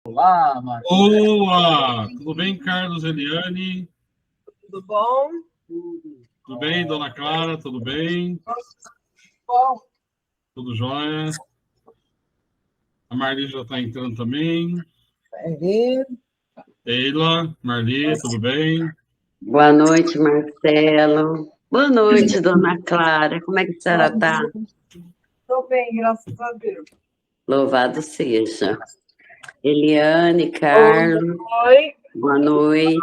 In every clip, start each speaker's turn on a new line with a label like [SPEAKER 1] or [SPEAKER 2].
[SPEAKER 1] Olá, Marcos.
[SPEAKER 2] Boa! Tudo bem, Carlos, Eliane?
[SPEAKER 3] Tudo bom?
[SPEAKER 2] Tudo bem, dona Clara? Tudo bem?
[SPEAKER 3] Bom.
[SPEAKER 2] Tudo jóia? A Marli já está entrando também. Eila, Marli, tudo bem?
[SPEAKER 4] Boa noite, Marcelo. Boa noite, dona Clara. Como é que a senhora está?
[SPEAKER 3] Estou bem, graças a Deus.
[SPEAKER 4] Louvado seja. Eliane, Carlos,
[SPEAKER 3] Oi.
[SPEAKER 4] boa noite.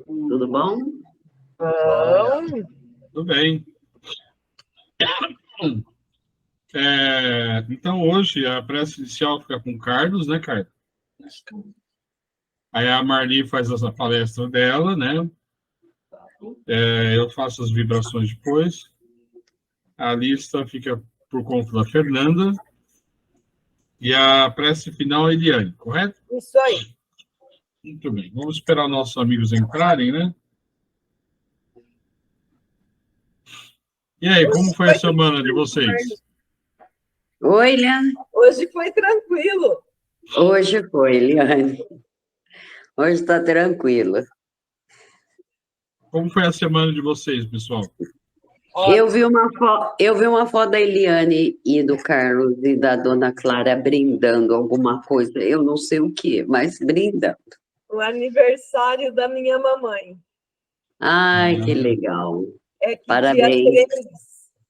[SPEAKER 4] Tudo bom?
[SPEAKER 3] Bom.
[SPEAKER 2] Tudo bem. Então, hoje, a prece inicial fica com o Carlos, né, Carlos? Aí a Marli faz essa palestra dela, né? Eu faço as vibrações depois. A lista fica por conta da Fernanda. E a prece final é Eliane, correto?
[SPEAKER 3] Isso aí.
[SPEAKER 2] Muito bem. Vamos esperar nossos amigos entrarem, né? E aí, como foi a semana de vocês?
[SPEAKER 4] Oi, Eliane.
[SPEAKER 3] Hoje foi tranquilo.
[SPEAKER 4] Hoje foi, Eliane. Hoje está tranquilo.
[SPEAKER 2] Como foi a semana de vocês, pessoal?
[SPEAKER 4] Eu vi uma foto da Eliane e do Carlos e da dona Clara brindando alguma coisa. Eu não sei o que, mas brindando.
[SPEAKER 3] O aniversário da minha mamãe.
[SPEAKER 4] Ai, que legal.
[SPEAKER 3] É que
[SPEAKER 4] Parabéns.
[SPEAKER 3] dia 3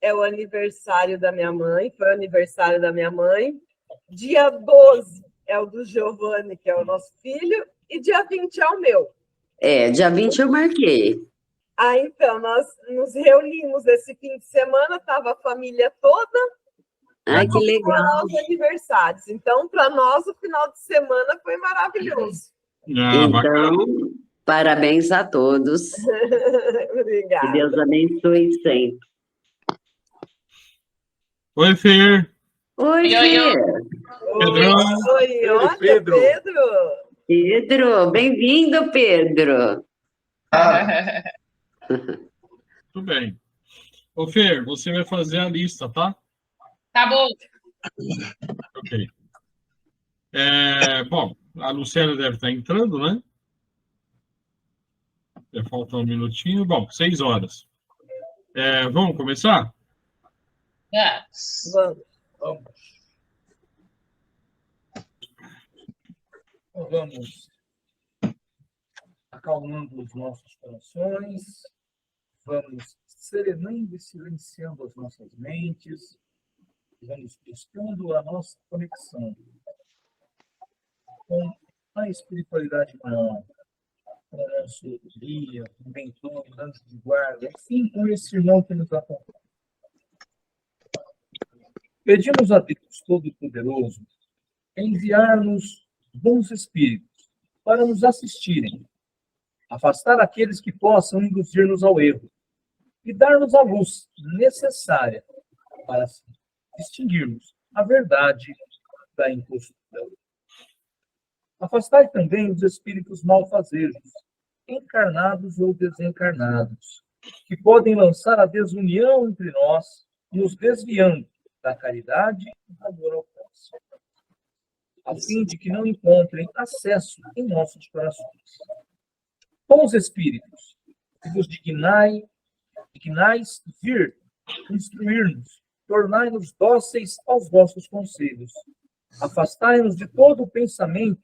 [SPEAKER 3] é o aniversário da minha mãe, foi o aniversário da minha mãe. Dia 12 é o do Giovanni, que é o nosso filho, e dia 20 é o meu.
[SPEAKER 4] Dia 20 eu marquei.
[SPEAKER 3] Então, nós nos reunimos esse fim de semana, estava a família toda.
[SPEAKER 4] Ai, que legal.
[SPEAKER 3] Os aniversários. Então, para nós, o final de semana foi maravilhoso.
[SPEAKER 4] Então, parabéns a todos.
[SPEAKER 3] Obrigada.
[SPEAKER 4] Que Deus abençoe sempre.
[SPEAKER 2] Oi, Fer.
[SPEAKER 4] Oi, Fer.
[SPEAKER 2] Pedrão.
[SPEAKER 3] Oi, olha,
[SPEAKER 1] Pedro.
[SPEAKER 4] Pedro, bem-vindo, Pedro.
[SPEAKER 2] Tudo bem. Ô, Fer, você vai fazer a lista, tá?
[SPEAKER 5] Tá bom.
[SPEAKER 2] Ok. Bom, a Luciana deve estar entrando, né? Falta um minutinho. Bom, 6 horas. Vamos começar?
[SPEAKER 3] Vamos.
[SPEAKER 1] Então, vamos acalmando os nossos corações, vamos serenando e silenciando as nossas mentes, vamos buscando a nossa conexão com a espiritualidade maior, com o nosso guia, com o mentor, o anjo de guarda, enfim, com esse irmão que nos acompanha. Pedimos a Deus Todo-Poderoso enviar-nos bons espíritos para nos assistirem, afastar aqueles que possam induzir-nos ao erro e dar-nos a luz necessária para distinguirmos a verdade da impostura. Afastai também os espíritos malfazejos, encarnados ou desencarnados, que podem lançar a desunião entre nós, nos desviando da caridade e do amor ao próximo, a fim de que não encontrem acesso em nossos corações. Bons espíritos, que vos dignais vir instruir-nos, tornai-nos dóceis aos vossos conselhos. Afastai-nos de todo o pensamento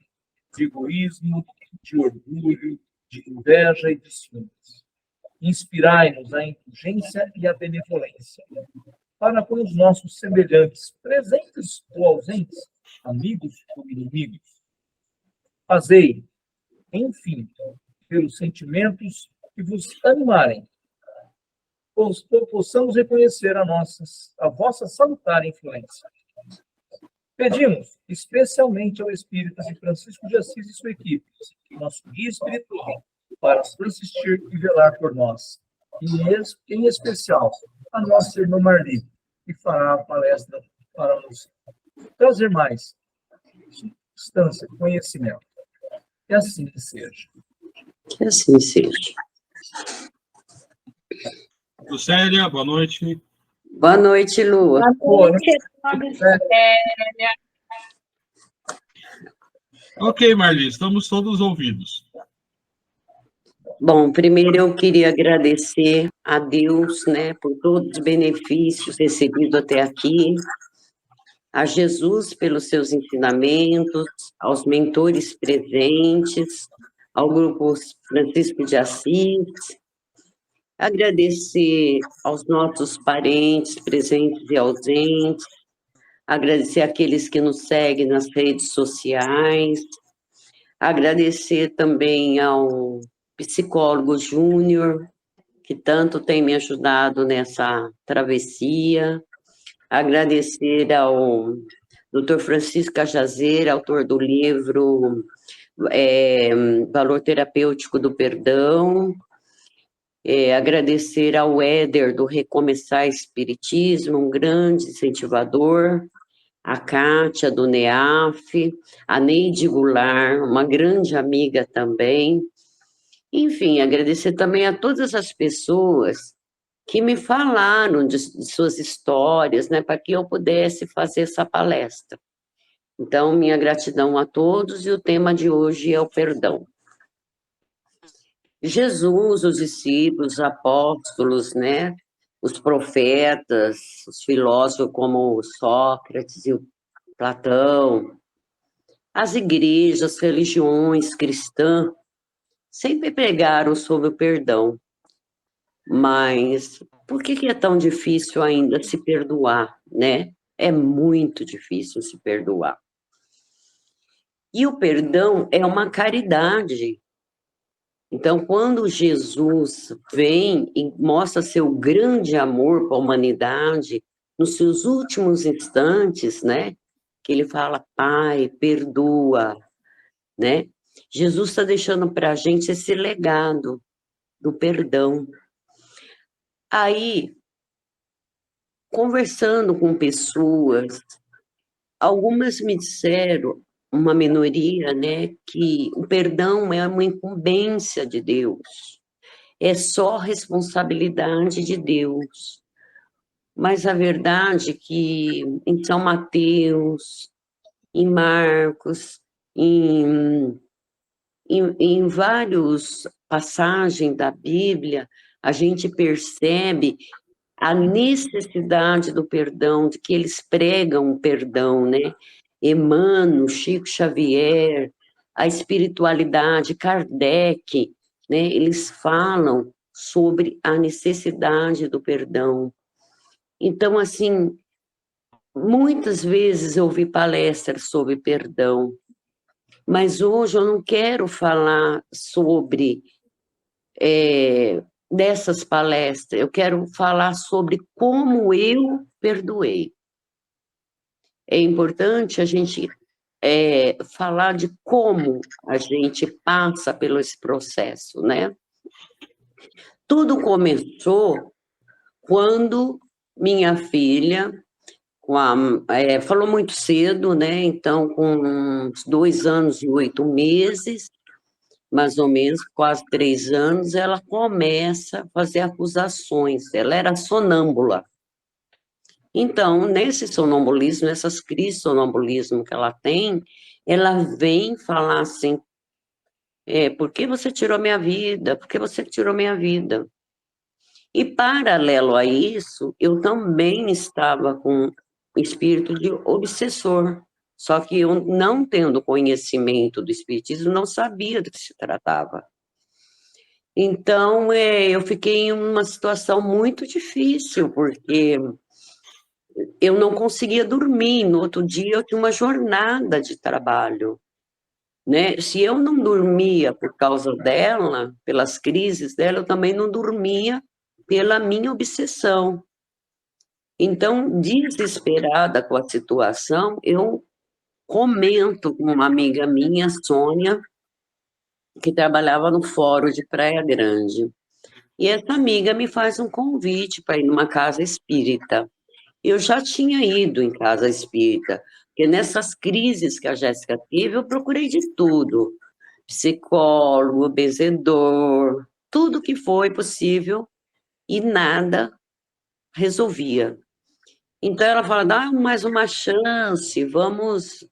[SPEAKER 1] de egoísmo, de orgulho, de inveja e de ciúmes. Inspirai-nos a indulgência e a benevolência, para com os nossos semelhantes, presentes ou ausentes, amigos ou inimigos. Fazei, enfim, pelos sentimentos que vos animarem, possamos reconhecer a vossa salutar influência. Pedimos, especialmente ao Espírito de Francisco de Assis e sua equipe, nosso guia espiritual, para assistir e velar por nós. E, em especial, a nossa irmã Marli, que fará a palestra para nos trazer mais substância, conhecimento. Que assim seja.
[SPEAKER 4] Que assim seja.
[SPEAKER 2] Lucélia, boa noite.
[SPEAKER 4] Boa noite, Lu.
[SPEAKER 1] Boa noite.
[SPEAKER 2] Ok, Marli, estamos todos ouvidos.
[SPEAKER 4] Bom, primeiro eu queria agradecer a Deus, né, por todos os benefícios recebidos até aqui, a Jesus pelos seus ensinamentos, aos mentores presentes, ao Grupo Francisco de Assis, agradecer aos nossos parentes presentes e ausentes, agradecer àqueles que nos seguem nas redes sociais, agradecer também ao psicólogo Júnior, que tanto tem me ajudado nessa travessia, agradecer ao Dr. Francisco Cajazeira, autor do livro Valor Terapêutico do Perdão, agradecer ao Éder, do Recomeçar Espiritismo, um grande incentivador, a Kátia, do NEAF, a Neide Goulart, uma grande amiga também. Enfim, agradecer também a todas as pessoas que me falaram de suas histórias, né, para que eu pudesse fazer essa palestra. Então, minha gratidão a todos, e o tema de hoje é o perdão. Jesus, os discípulos, os apóstolos, né, os profetas, os filósofos como Sócrates e Platão, as igrejas, religiões cristãs, sempre pregaram sobre o perdão. Mas por que é tão difícil ainda se perdoar, né? É muito difícil se perdoar. E o perdão é uma caridade. Então, quando Jesus vem e mostra seu grande amor para a humanidade, nos seus últimos instantes, né? Que ele fala, Pai, perdoa, né? Jesus está deixando para a gente esse legado do perdão. Aí, conversando com pessoas, algumas me disseram, uma minoria, né, que o perdão é uma incumbência de Deus, é só responsabilidade de Deus. Mas a verdade é que em São Mateus, em Marcos, em várias passagens da Bíblia, a gente percebe a necessidade do perdão, de que eles pregam o perdão, né? Emmanuel, Chico Xavier, a espiritualidade, Kardec, né? Eles falam sobre a necessidade do perdão. Então, assim, muitas vezes eu ouvi palestras sobre perdão, mas hoje eu não quero falar sobre dessas palestras, eu quero falar sobre como eu perdoei. É importante a gente falar de como a gente passa pelo esse processo, né? Tudo começou quando minha filha, falou muito cedo, né? Então, com uns 2 anos e 8 meses, mais ou menos, quase 3 anos, ela começa a fazer acusações. Ela era sonâmbula. Então, nesse sonambulismo, nessas crises de sonambulismo que ela tem, ela vem falar assim, por que você tirou minha vida? Por que você tirou minha vida? E, paralelo a isso, eu também estava com espírito de obsessor, só que eu, não tendo conhecimento do espiritismo, não sabia do que se tratava. Então, eu fiquei em uma situação muito difícil, porque eu não conseguia dormir. No outro dia, eu tinha uma jornada de trabalho, né? Se eu não dormia por causa dela, pelas crises dela, eu também não dormia pela minha obsessão. Então, desesperada com a situação, eu comento com uma amiga minha, Sônia, que trabalhava no Fórum de Praia Grande. E essa amiga me faz um convite para ir numa casa espírita. Eu já tinha ido em casa espírita, porque nessas crises que a Jéssica teve, eu procurei de tudo. Psicólogo, benzedor, tudo que foi possível, e nada resolvia. Então ela fala, dá mais uma chance, vamos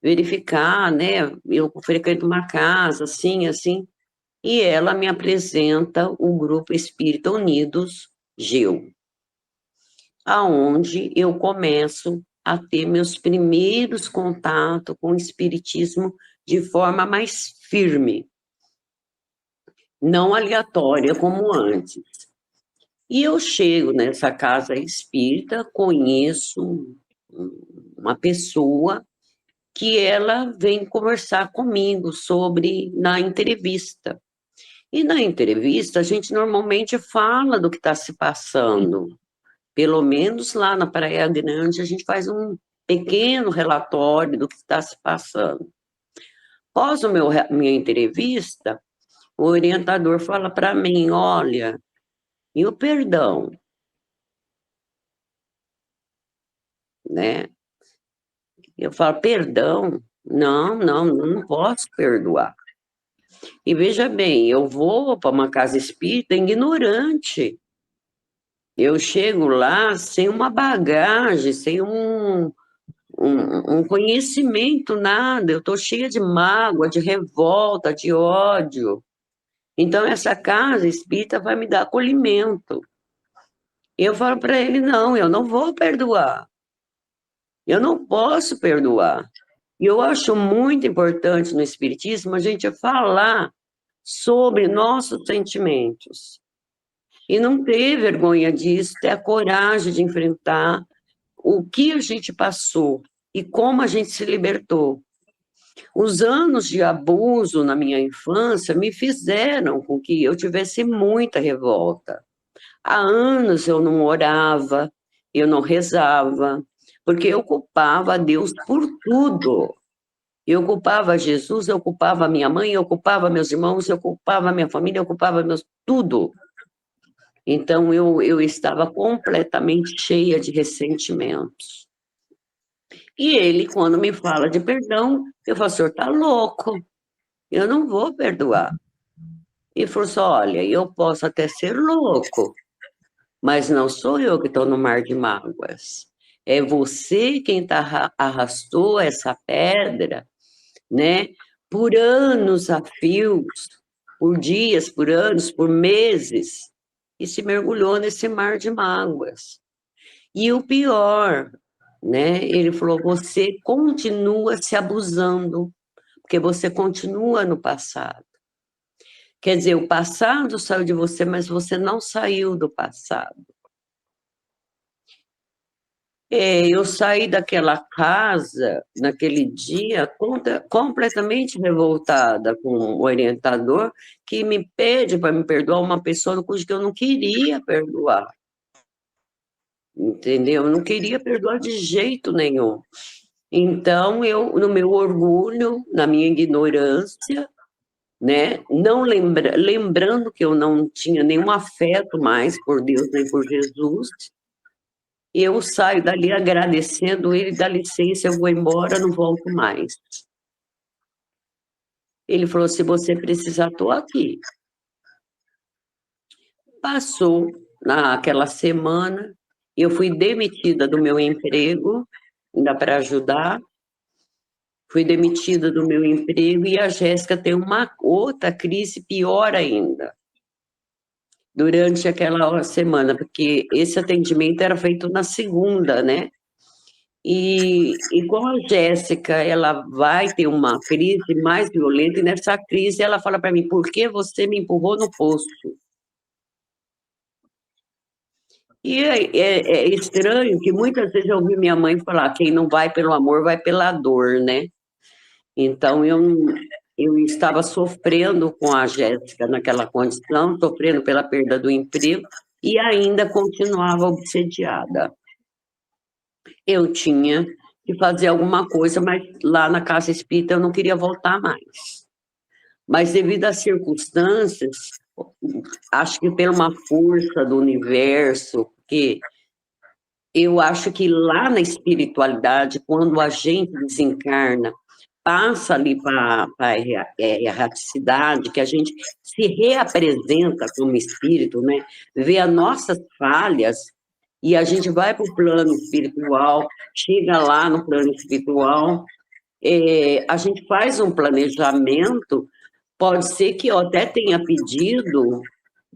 [SPEAKER 4] verificar, né? Eu frequento uma casa, assim, assim, e ela me apresenta o Grupo Espírita Unidos, GEU, aonde eu começo a ter meus primeiros contatos com o Espiritismo de forma mais firme, não aleatória como antes. E eu chego nessa casa espírita, conheço uma pessoa que ela vem conversar comigo sobre, na entrevista. E na entrevista, a gente normalmente fala do que está se passando. Pelo menos lá na Praia Grande, a gente faz um pequeno relatório do que está se passando. Após minha entrevista, o orientador fala para mim, olha, e o perdão? Né? Eu falo, perdão? Não posso perdoar. E veja bem, eu vou para uma casa espírita ignorante. Eu chego lá sem uma bagagem, sem um conhecimento, nada. Eu estou cheia de mágoa, de revolta, de ódio. Então, essa casa espírita vai me dar acolhimento. Eu falo para ele, não, eu não vou perdoar. Eu não posso perdoar. E eu acho muito importante no Espiritismo a gente falar sobre nossos sentimentos. E não ter vergonha disso, ter a coragem de enfrentar o que a gente passou e como a gente se libertou. Os anos de abuso na minha infância me fizeram com que eu tivesse muita revolta. Há anos eu não orava, eu não rezava, porque eu culpava Deus por tudo. Eu culpava Jesus, eu culpava minha mãe, eu culpava meus irmãos, eu culpava minha família, eu culpava tudo. Então, eu estava completamente cheia de ressentimentos. E ele, quando me fala de perdão, eu falo, o senhor está louco, eu não vou perdoar. E falou assim, olha, eu posso até ser louco, mas não sou eu que estou no mar de mágoas. É você quem arrastou essa pedra, né? Por anos a fios, por dias, por anos, por meses, e se mergulhou nesse mar de mágoas. E o pior, né? Ele falou, você continua se abusando, porque você continua no passado. Quer dizer, o passado saiu de você, mas você não saiu do passado. Eu saí daquela casa, naquele dia, completamente revoltada com o orientador, que me pede para me perdoar uma pessoa cuja eu não queria perdoar. Entendeu? Eu não queria perdoar de jeito nenhum. Então, eu, no meu orgulho, na minha ignorância, né, não lembrando que eu não tinha nenhum afeto mais por Deus nem por Jesus, eu saio dali agradecendo ele, dá licença, eu vou embora, não volto mais. Ele falou, se você precisar, estou aqui. Passou naquela semana, eu fui demitida do meu emprego, ainda para ajudar, fui demitida do meu emprego e a Jéssica tem uma outra crise pior ainda, durante aquela semana, porque esse atendimento era feito na segunda, né? E com a Jéssica, ela vai ter uma crise mais violenta, e nessa crise ela fala para mim, por que você me empurrou no poço? E é estranho que muitas vezes eu ouvi minha mãe falar, quem não vai pelo amor, vai pela dor, né? Então, eu estava sofrendo com a Jéssica naquela condição, sofrendo pela perda do emprego, e ainda continuava obsediada. Eu tinha que fazer alguma coisa, mas lá na casa espírita eu não queria voltar mais. Mas devido às circunstâncias, acho que pela uma força do universo, que eu acho que lá na espiritualidade, quando a gente desencarna, passa ali para a erraticidade, que a gente se reapresenta como espírito, né? Vê as nossas falhas, e a gente vai para o plano espiritual, chega lá no plano espiritual, a gente faz um planejamento, pode ser que eu até tenha pedido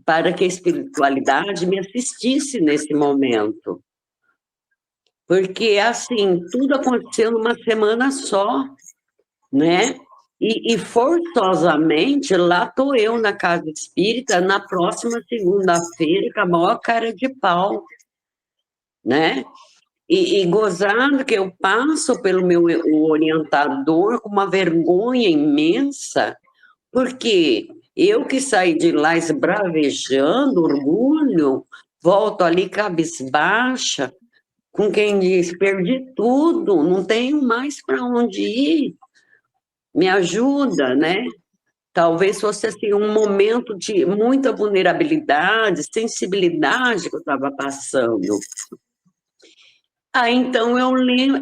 [SPEAKER 4] para que a espiritualidade me assistisse nesse momento. Porque, assim, tudo aconteceu numa semana só, né? E forçosamente, lá estou eu na casa espírita, na próxima segunda-feira, com a maior cara de pau, né? E gozado que eu passo pelo meu orientador com uma vergonha imensa, porque eu que saí de lá esbravejando, orgulho, volto ali cabisbaixa, com quem diz, perdi tudo, não tenho mais para onde ir, me ajuda, né? Talvez fosse assim, um momento de muita vulnerabilidade, sensibilidade que eu estava passando. Então eu lembro,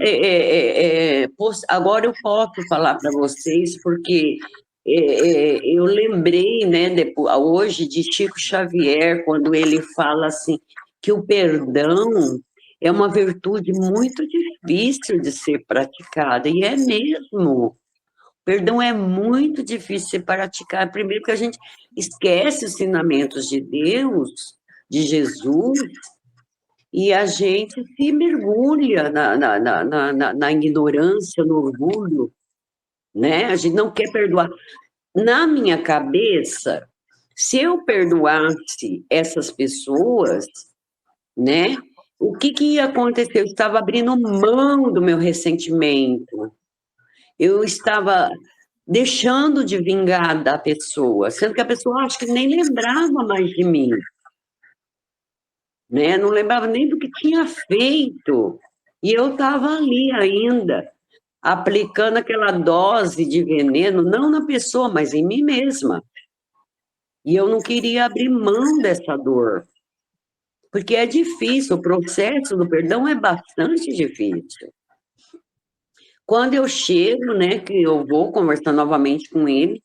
[SPEAKER 4] agora eu posso falar para vocês, porque eu lembrei, né, hoje de Chico Xavier, quando ele fala assim, que o perdão é uma virtude muito difícil de ser praticada, e é mesmo. Perdão é muito difícil de ser praticado, primeiro porque a gente esquece os ensinamentos de Deus, de Jesus, e a gente se mergulha na ignorância, no orgulho, né? A gente não quer perdoar. Na minha cabeça, se eu perdoasse essas pessoas, né? O que ia acontecer? Eu estava abrindo mão do meu ressentimento. Eu estava deixando de vingar da pessoa, sendo que a pessoa acho que nem lembrava mais de mim. Né? Não lembrava nem do que tinha feito. E eu estava ali ainda, aplicando aquela dose de veneno, não na pessoa, mas em mim mesma. E eu não queria abrir mão dessa dor. Porque é difícil, o processo do perdão é bastante difícil. Quando eu chego, né, que eu vou conversar novamente com ele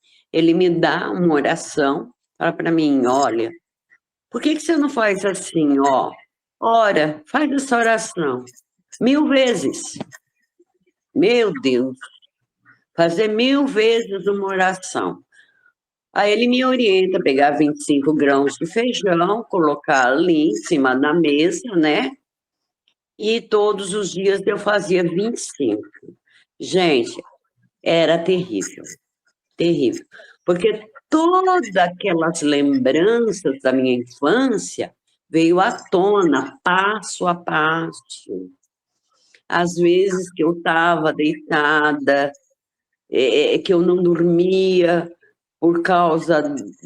[SPEAKER 4] me dá uma oração, fala para mim, olha, por que você não faz assim, ó? Ora, faz essa oração 1000 vezes. Meu Deus, fazer 1000 vezes uma oração. Aí ele me orienta a pegar 25 grãos de feijão, colocar ali em cima da mesa, né? E todos os dias eu fazia 25. Gente, era terrível, terrível. Porque todas aquelas lembranças da minha infância veio à tona, passo a passo. Às vezes que eu estava deitada, que eu não dormia por causa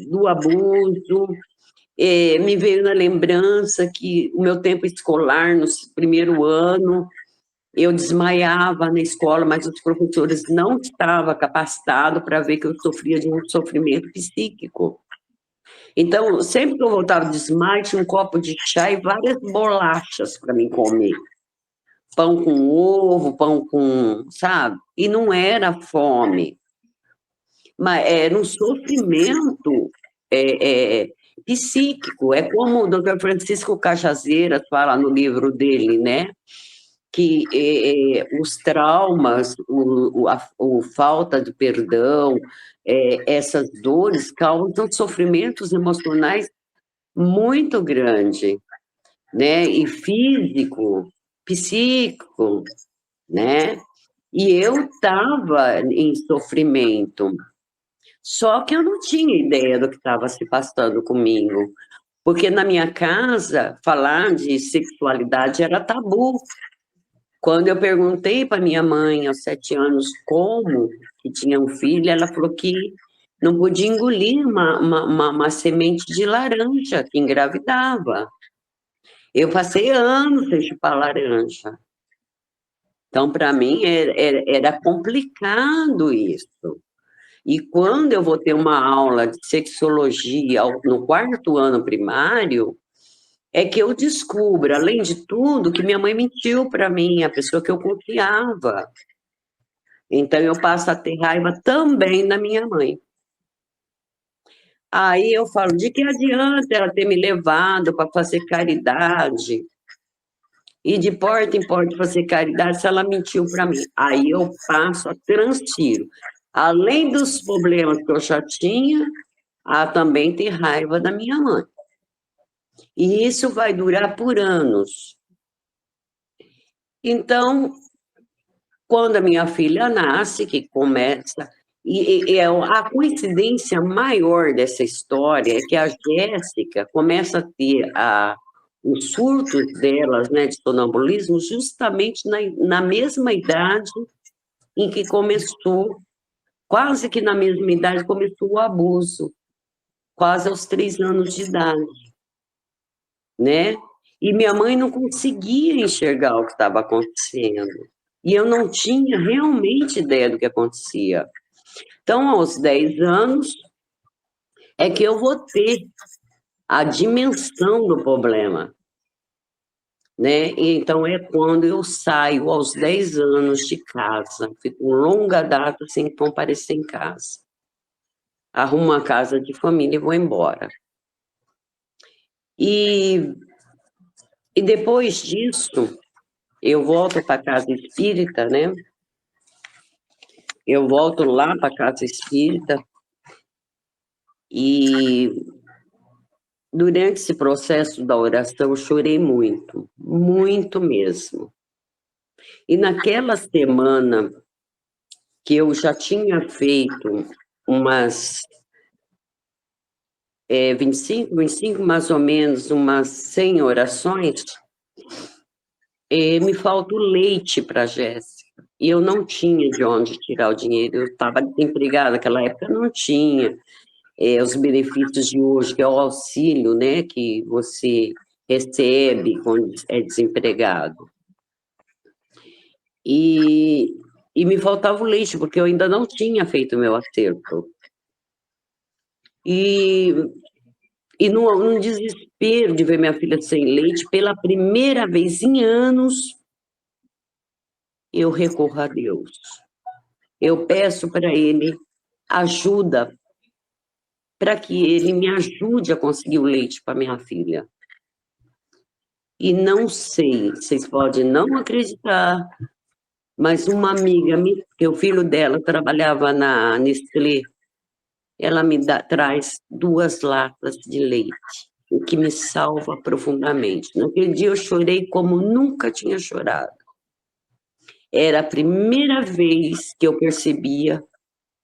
[SPEAKER 4] do abuso, me veio na lembrança que o meu tempo escolar, no primeiro ano, eu desmaiava na escola, mas os professores não estavam capacitados para ver que eu sofria de um sofrimento psíquico. Então, sempre que eu voltava de desmaio, tinha um copo de chá e várias bolachas para mim comer. Pão com ovo, pão com, sabe? E não era fome, mas era um sofrimento psíquico. É como o Dr. Francisco Cajazeiras fala no livro dele, né? Que os traumas, a falta de perdão, essas dores causam sofrimentos emocionais muito grandes, né? E físico, psíquico, né? E eu estava em sofrimento, só que eu não tinha ideia do que estava se passando comigo, porque na minha casa, falar de sexualidade era tabu. Quando eu perguntei para minha mãe, aos 7 anos, como que tinha um filho, ela falou que não podia engolir uma semente de laranja, que engravidava. Eu passei anos sem chupar laranja. Então, para mim, era complicado isso. E quando eu vou ter uma aula de sexologia no 4º ano primário, é que eu descubro, além de tudo, que minha mãe mentiu para mim, a pessoa que eu confiava. Então, eu passo a ter raiva também da minha mãe. Aí eu falo, de que adianta ela ter me levado para fazer caridade? e de porta em porta fazer caridade se ela mentiu para mim. Aí eu passo a transfiro. Além dos problemas que eu já tinha, a também ter raiva da minha mãe. E isso vai durar por anos. Então, quando a minha filha nasce, que começa... E a coincidência maior dessa história é que a Jéssica começa a ter os surtos delas, né, de sonambulismo, justamente na mesma idade em que começou, quase que na mesma idade, começou o abuso, quase aos 3 anos de idade, né? E minha mãe não conseguia enxergar o que estava acontecendo. E eu não tinha realmente ideia do que acontecia. Então, aos 10 anos, é que eu vou ter a dimensão do problema, né? Então, é quando eu saio aos 10 anos de casa, fico longa data sem comparecer em casa. Arrumo uma casa de família e vou embora. E depois disso, eu volto para a casa espírita, né? Eu volto lá para a casa espírita e durante esse processo da oração eu chorei muito, muito mesmo. E naquela semana que eu já tinha feito umas 25 mais ou menos, umas 100 orações, me falta o leite para a Jéssica. E eu não tinha de onde tirar o dinheiro, eu estava desempregada, naquela época não tinha os benefícios de hoje, que é o auxílio, né, que você recebe quando é desempregado. E me faltava o leite, porque eu ainda não tinha feito o meu acerto. E num desespero de ver minha filha sem leite, pela primeira vez em anos, eu recorro a Deus. Eu peço para Ele ajuda, para que Ele me ajude a conseguir o leite para minha filha. E não sei, vocês podem não acreditar, mas uma amiga, que o filho dela trabalhava na Nestlé, ela me traz 2 latas de leite, o que me salva profundamente. Naquele dia eu chorei como nunca tinha chorado. Era a primeira vez que eu percebia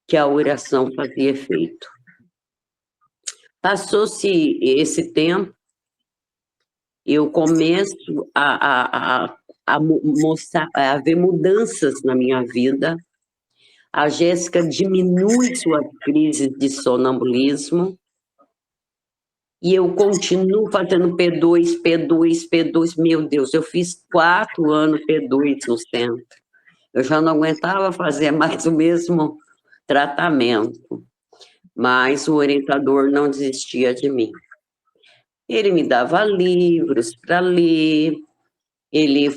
[SPEAKER 4] que a oração fazia efeito. Passou-se esse tempo, eu começo a ver mudanças na minha vida. A Jéssica diminui suas crises de sonambulismo e eu continuo fazendo P2. Meu Deus, eu fiz 4 anos P2 no centro. Eu já não aguentava fazer mais o mesmo tratamento, mas o orientador não desistia de mim. Ele me dava livros para ler, ele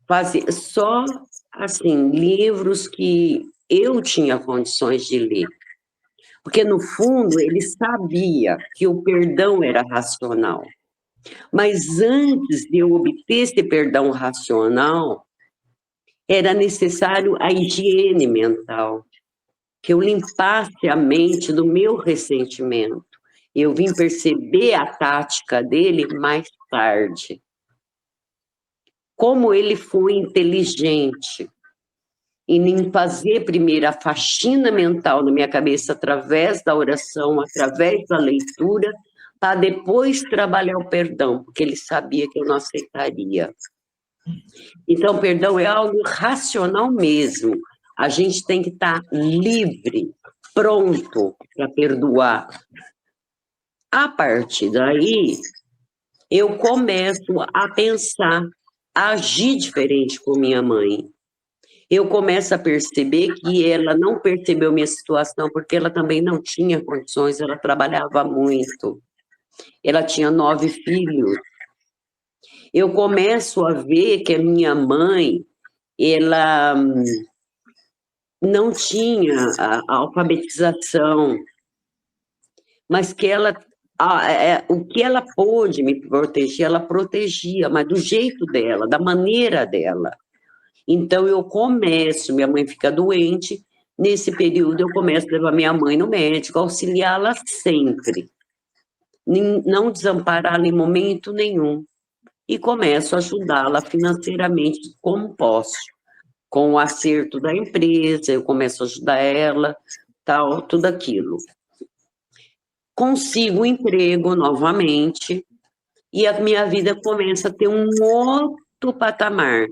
[SPEAKER 4] fazia só, assim, livros que eu tinha condições de ler. Porque, no fundo, ele sabia que o perdão era racional. Mas antes de eu obter esse perdão racional, era necessário a higiene mental, que eu limpasse a mente do meu ressentimento. Eu vim perceber a tática dele mais tarde. Como ele foi inteligente em fazer primeiro a faxina mental na minha cabeça através da oração, através da leitura, para depois trabalhar o perdão, porque ele sabia que eu não aceitaria. Então, perdão é algo racional mesmo. A gente tem que estar livre, pronto para perdoar. A partir daí, eu começo a pensar, a agir diferente com minha mãe. Eu começo a perceber que ela não percebeu minha situação, porque ela também não tinha condições, ela trabalhava muito. Ela tinha 9 filhos. Eu começo a ver que a minha mãe, ela não tinha a alfabetização, mas que ela, o que ela pôde me proteger, ela protegia, mas do jeito dela, da maneira dela. Então, eu começo, minha mãe fica doente, nesse período eu começo a levar minha mãe no médico, auxiliá-la sempre, não desampará-la em momento nenhum, e começo a ajudá-la financeiramente como posso. Com o acerto da empresa, eu começo a ajudar ela, tal, tudo aquilo. Consigo um emprego novamente, e a minha vida começa a ter um outro patamar.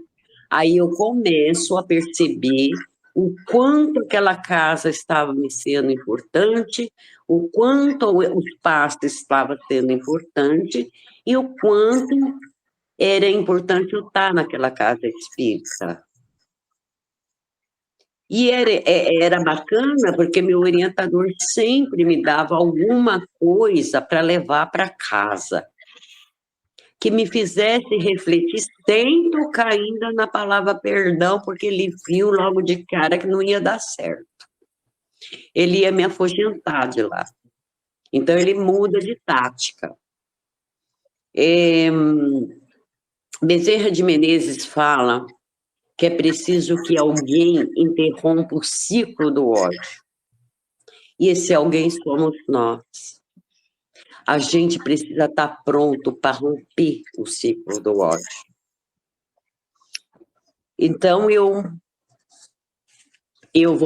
[SPEAKER 4] Aí eu começo a perceber o quanto aquela casa estava me sendo importante, o quanto o espaço estava sendo importante, e o quanto era importante eu estar naquela casa espírita. E era bacana, porque meu orientador sempre me dava alguma coisa para levar para casa, que me fizesse refletir, sem tocar ainda na palavra perdão, porque ele viu logo de cara que não ia dar certo. Ele ia me afugentar de lá. Então, ele muda de tática. Bezerra de Menezes fala que é preciso que alguém interrompa o ciclo do ódio. E esse alguém somos nós. A gente precisa estar pronto para romper o ciclo do ódio. Então, eu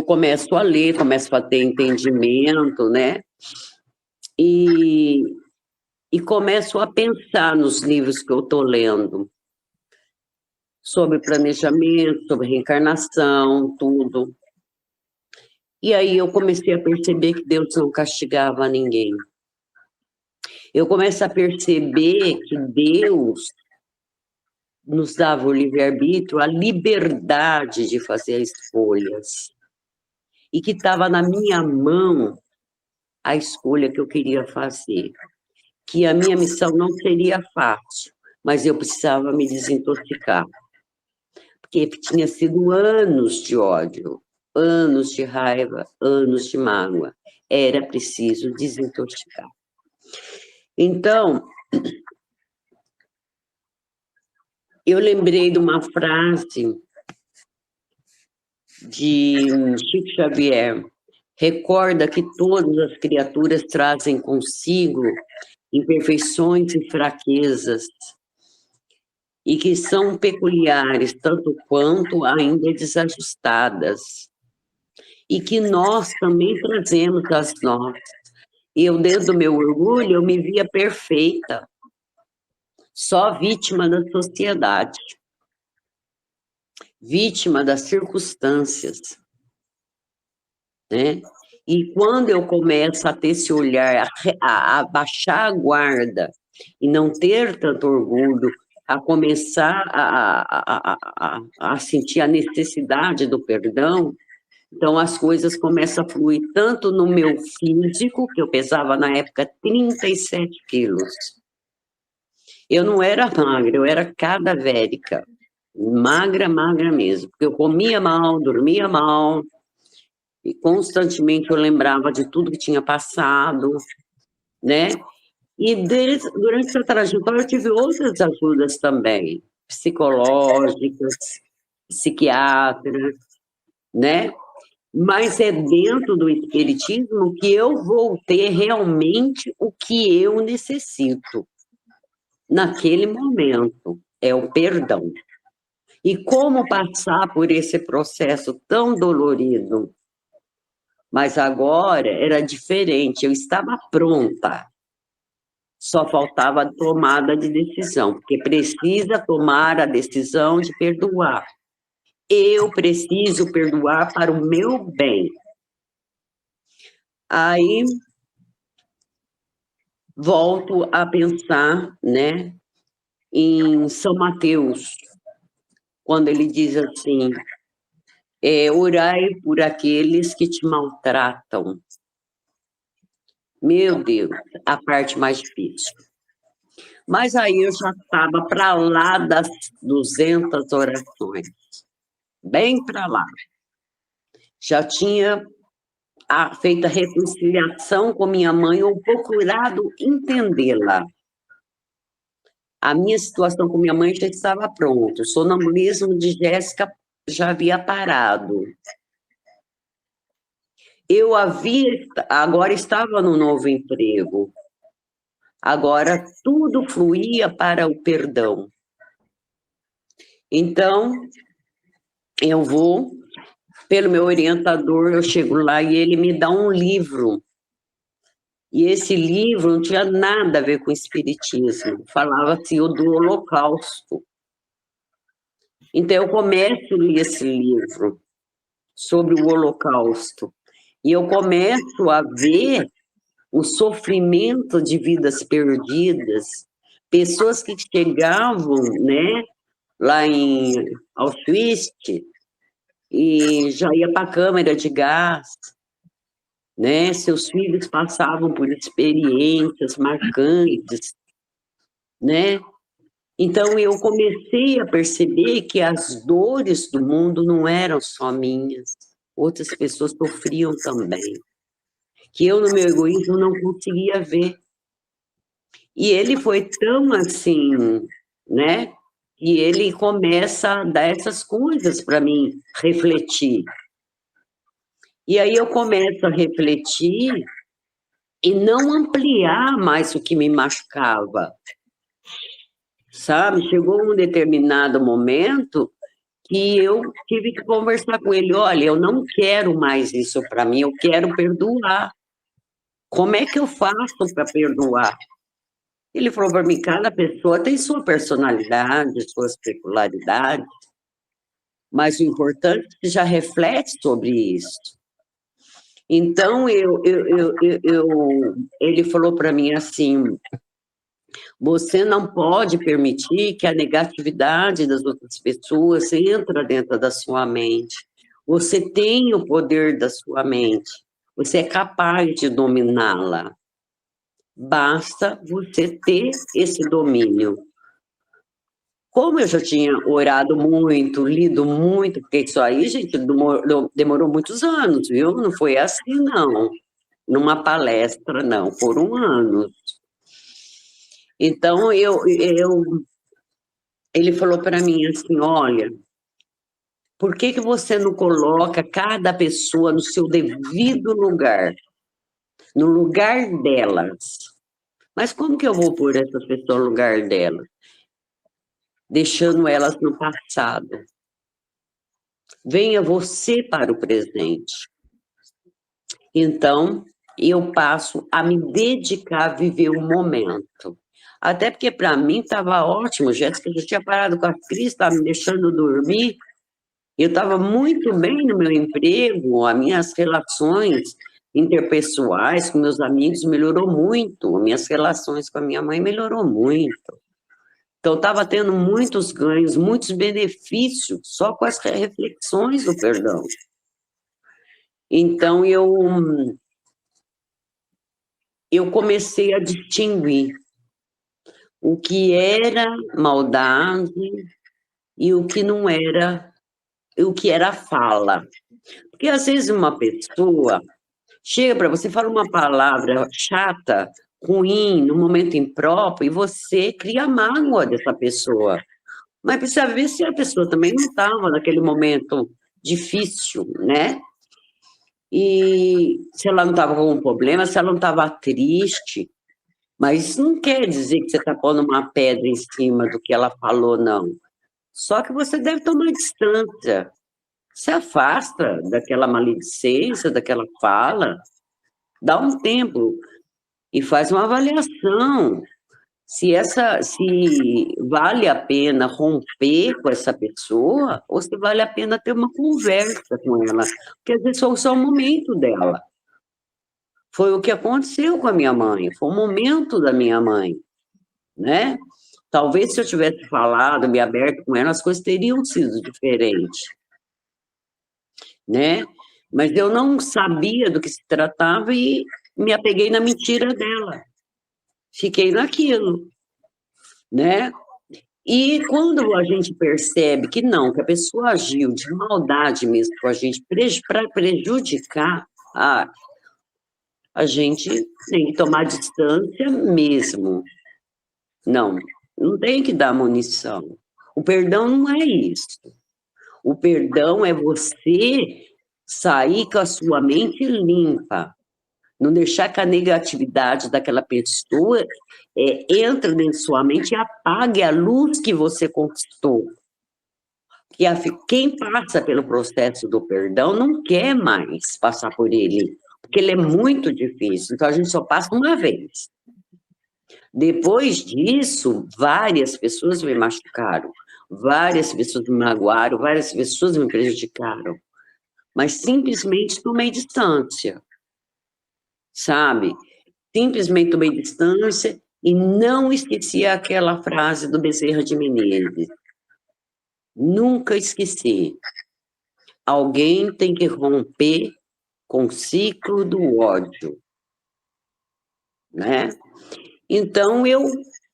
[SPEAKER 4] começo a ler, começo a ter entendimento, né? E começo a pensar nos livros que eu estou lendo, sobre planejamento, sobre reencarnação, tudo. E aí eu comecei a perceber que Deus não castigava ninguém. Eu começo a perceber que Deus nos dava o livre-arbítrio, a liberdade de fazer escolhas. E que estava na minha mão a escolha que eu queria fazer. Que a minha missão não seria fácil, mas eu precisava me desintoxicar. Porque tinha sido anos de ódio, anos de raiva, anos de mágoa. Era preciso desintoxicar. Então, eu lembrei de uma frase de Chico Xavier: recorda que todas as criaturas trazem consigo imperfeições e fraquezas, e que são peculiares, tanto quanto ainda desajustadas, e que nós também trazemos as nossas. E eu, dentro do meu orgulho, eu me via perfeita, só vítima da sociedade, vítima das circunstâncias, né? E quando eu começo a ter esse olhar, a baixar a guarda, e não ter tanto orgulho, a começar a sentir a necessidade do perdão, então as coisas começam a fluir tanto no meu físico, que eu pesava na época 37 quilos. Eu não era magra, eu era cadavérica, magra, magra mesmo, porque eu comia mal, dormia mal, e constantemente eu lembrava de tudo que tinha passado, né? E durante essa trajetória eu tive outras ajudas também, psicológicas, psiquiátricas, né? Mas é dentro do espiritismo que eu vou ter realmente o que eu necessito. Naquele momento, é o perdão. E como passar por esse processo tão dolorido? Mas agora era diferente, eu estava pronta. Só faltava a tomada de decisão, porque precisa tomar a decisão de perdoar. Eu preciso perdoar para o meu bem. Aí, volto a pensar, né, em São Mateus, quando ele diz assim, orai por aqueles que te maltratam. Meu Deus, a parte mais difícil. Mas aí eu já estava para lá das 200 orações. Bem para lá. Já tinha feito a reconciliação com minha mãe ou procurado entendê-la. A minha situação com minha mãe já estava pronta. O sonambulismo de Jéssica já havia parado. Agora estava no novo emprego. Agora tudo fluía para o perdão. Então, eu vou, pelo meu orientador, eu chego lá e ele me dá um livro. E esse livro não tinha nada a ver com o espiritismo, falava-se do Holocausto. Então, eu começo a ler esse livro sobre o Holocausto, e eu começo a ver o sofrimento de vidas perdidas, pessoas que chegavam, né, lá em Auschwitz, e já ia para a câmara de gás, né? Seus filhos passavam por experiências marcantes, né? Então, eu comecei a perceber que as dores do mundo não eram só minhas, outras pessoas sofriam também, que eu, no meu egoísmo, não conseguia ver. E ele foi tão assim, né? E ele começa a dar essas coisas para mim refletir. E aí eu começo a refletir e não ampliar mais o que me machucava. Sabe? Chegou um determinado momento que eu tive que conversar com ele. Olha, eu não quero mais isso para mim, eu quero perdoar. Como é que eu faço para perdoar? Ele falou para mim, cada pessoa tem sua personalidade, suas peculiaridades, mas o importante é que já reflete sobre isso. Então, ele falou para mim assim, você não pode permitir que a negatividade das outras pessoas entre dentro da sua mente. Você tem o poder da sua mente, você é capaz de dominá-la. Basta você ter esse domínio. Como eu já tinha orado muito, lido muito, porque isso aí, gente, demorou muitos anos, viu? Não foi assim, não. Numa palestra, não. Foram anos. Então, ele falou para mim assim, olha, por que você não coloca cada pessoa no seu devido lugar? No lugar delas. Mas como que eu vou pôr essas pessoas no lugar delas? Deixando elas no passado. Venha você para o presente. Então, eu passo a me dedicar a viver o momento. Até porque, para mim, estava ótimo. Jéssica já tinha parado com a Cris, estava me deixando dormir. Eu estava muito bem no meu emprego, as minhas relações interpessoais com meus amigos melhorou muito, minhas relações com a minha mãe melhorou muito. Então, estava tendo muitos ganhos, muitos benefícios, só com as reflexões do perdão. Então, eu comecei a distinguir o que era maldade e o que não era, o que era fala. Porque, às vezes, uma pessoa chega para você, fala uma palavra chata, ruim, no momento impróprio, e você cria mágoa dessa pessoa. Mas precisa ver se a pessoa também não estava naquele momento difícil, né? E se ela não estava com algum problema, se ela não estava triste. Mas isso não quer dizer que você está pondo uma pedra em cima do que ela falou, não. Só que você deve tomar distância. Se afasta daquela maledicência, daquela fala, dá um tempo e faz uma avaliação. Se vale a pena romper com essa pessoa, ou se vale a pena ter uma conversa com ela, porque às vezes foi só o momento dela. Foi o que aconteceu com a minha mãe, foi o momento da minha mãe, né? Talvez se eu tivesse falado, me aberto com ela, as coisas teriam sido diferentes, né? Mas eu não sabia do que se tratava e me apeguei na mentira dela. Fiquei naquilo, né? E quando a gente percebe que não, que a pessoa agiu de maldade mesmo com a gente, para prejudicar, A gente tem que tomar distância mesmo. Não tem que dar munição. O perdão não é isso. O perdão é você sair com a sua mente limpa. Não deixar que a negatividade daquela pessoa entre dentro de sua mente e apague a luz que você conquistou. Que quem passa pelo processo do perdão não quer mais passar por ele, porque ele é muito difícil, então a gente só passa uma vez. Depois disso, várias pessoas me machucaram, várias pessoas me magoaram, várias pessoas me prejudicaram, mas simplesmente tomei distância, sabe? Simplesmente tomei distância e não esqueci aquela frase do Bezerra de Menezes. Nunca esqueci. Alguém tem que romper com o ciclo do ódio, né? Então,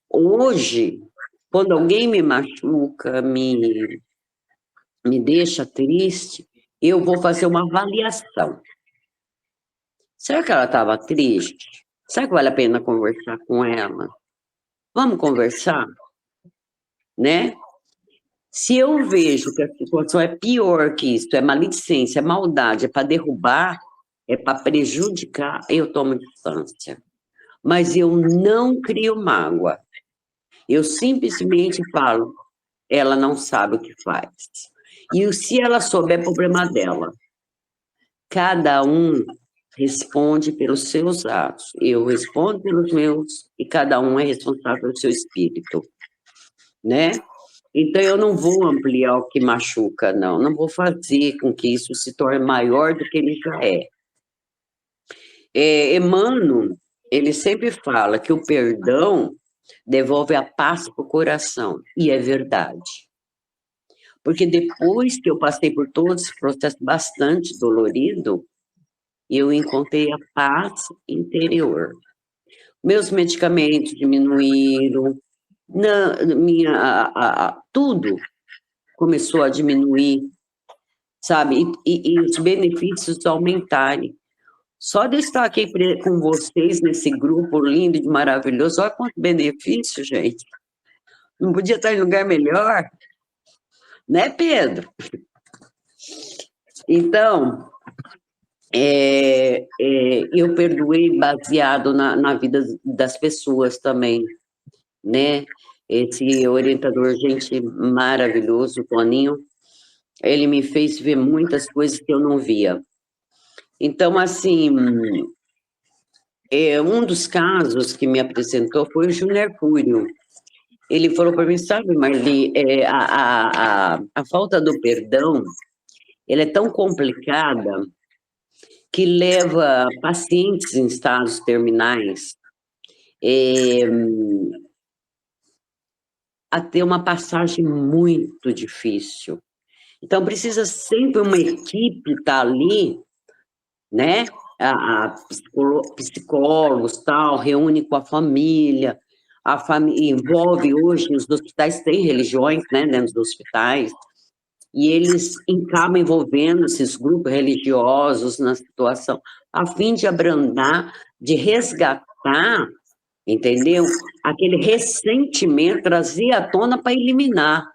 [SPEAKER 4] hoje, quando alguém me machuca, me deixa triste, eu vou fazer uma avaliação. Será que ela estava triste? Será que vale a pena conversar com ela? Vamos conversar? Né? Se eu vejo que a situação é pior que isso, é maledicência, é maldade, é para derrubar, é para prejudicar, eu tomo distância. Mas eu não crio mágoa. Eu simplesmente falo, ela não sabe o que faz. E se ela souber, é problema dela. Cada um responde pelos seus atos. Eu respondo pelos meus, e cada um é responsável pelo seu espírito. Né? Então, eu não vou ampliar o que machuca, não vou fazer com que isso se torne maior do que ele já é. Emmanuel, ele sempre fala que o perdão devolve a paz para o coração, e é verdade. Porque depois que eu passei por todo esse processo bastante dolorido, eu encontrei a paz interior. Meus medicamentos diminuíram, tudo começou a diminuir, sabe? E os benefícios aumentarem. Só de eu estar aqui com vocês nesse grupo lindo e maravilhoso, olha quanto benefício, gente. Não podia estar em lugar melhor, né, Pedro? Então, eu perdoei baseado na vida das pessoas também, né? Esse orientador, gente maravilhoso, o Toninho, ele me fez ver muitas coisas que eu não via. Então, assim, um dos casos que me apresentou foi o Júnior Mercúrio. Ele falou para mim, sabe, Marli, a falta do perdão, ela é tão complicada que leva pacientes em estados terminais a ter uma passagem muito difícil. Então, precisa sempre uma equipe estar ali, né? Psicólogos, tal, reúne com a família envolve hoje, nos hospitais tem religiões, né, dentro dos hospitais, e eles acabam envolvendo esses grupos religiosos na situação, a fim de abrandar, de resgatar, entendeu? Aquele ressentimento, trazer à tona para eliminar.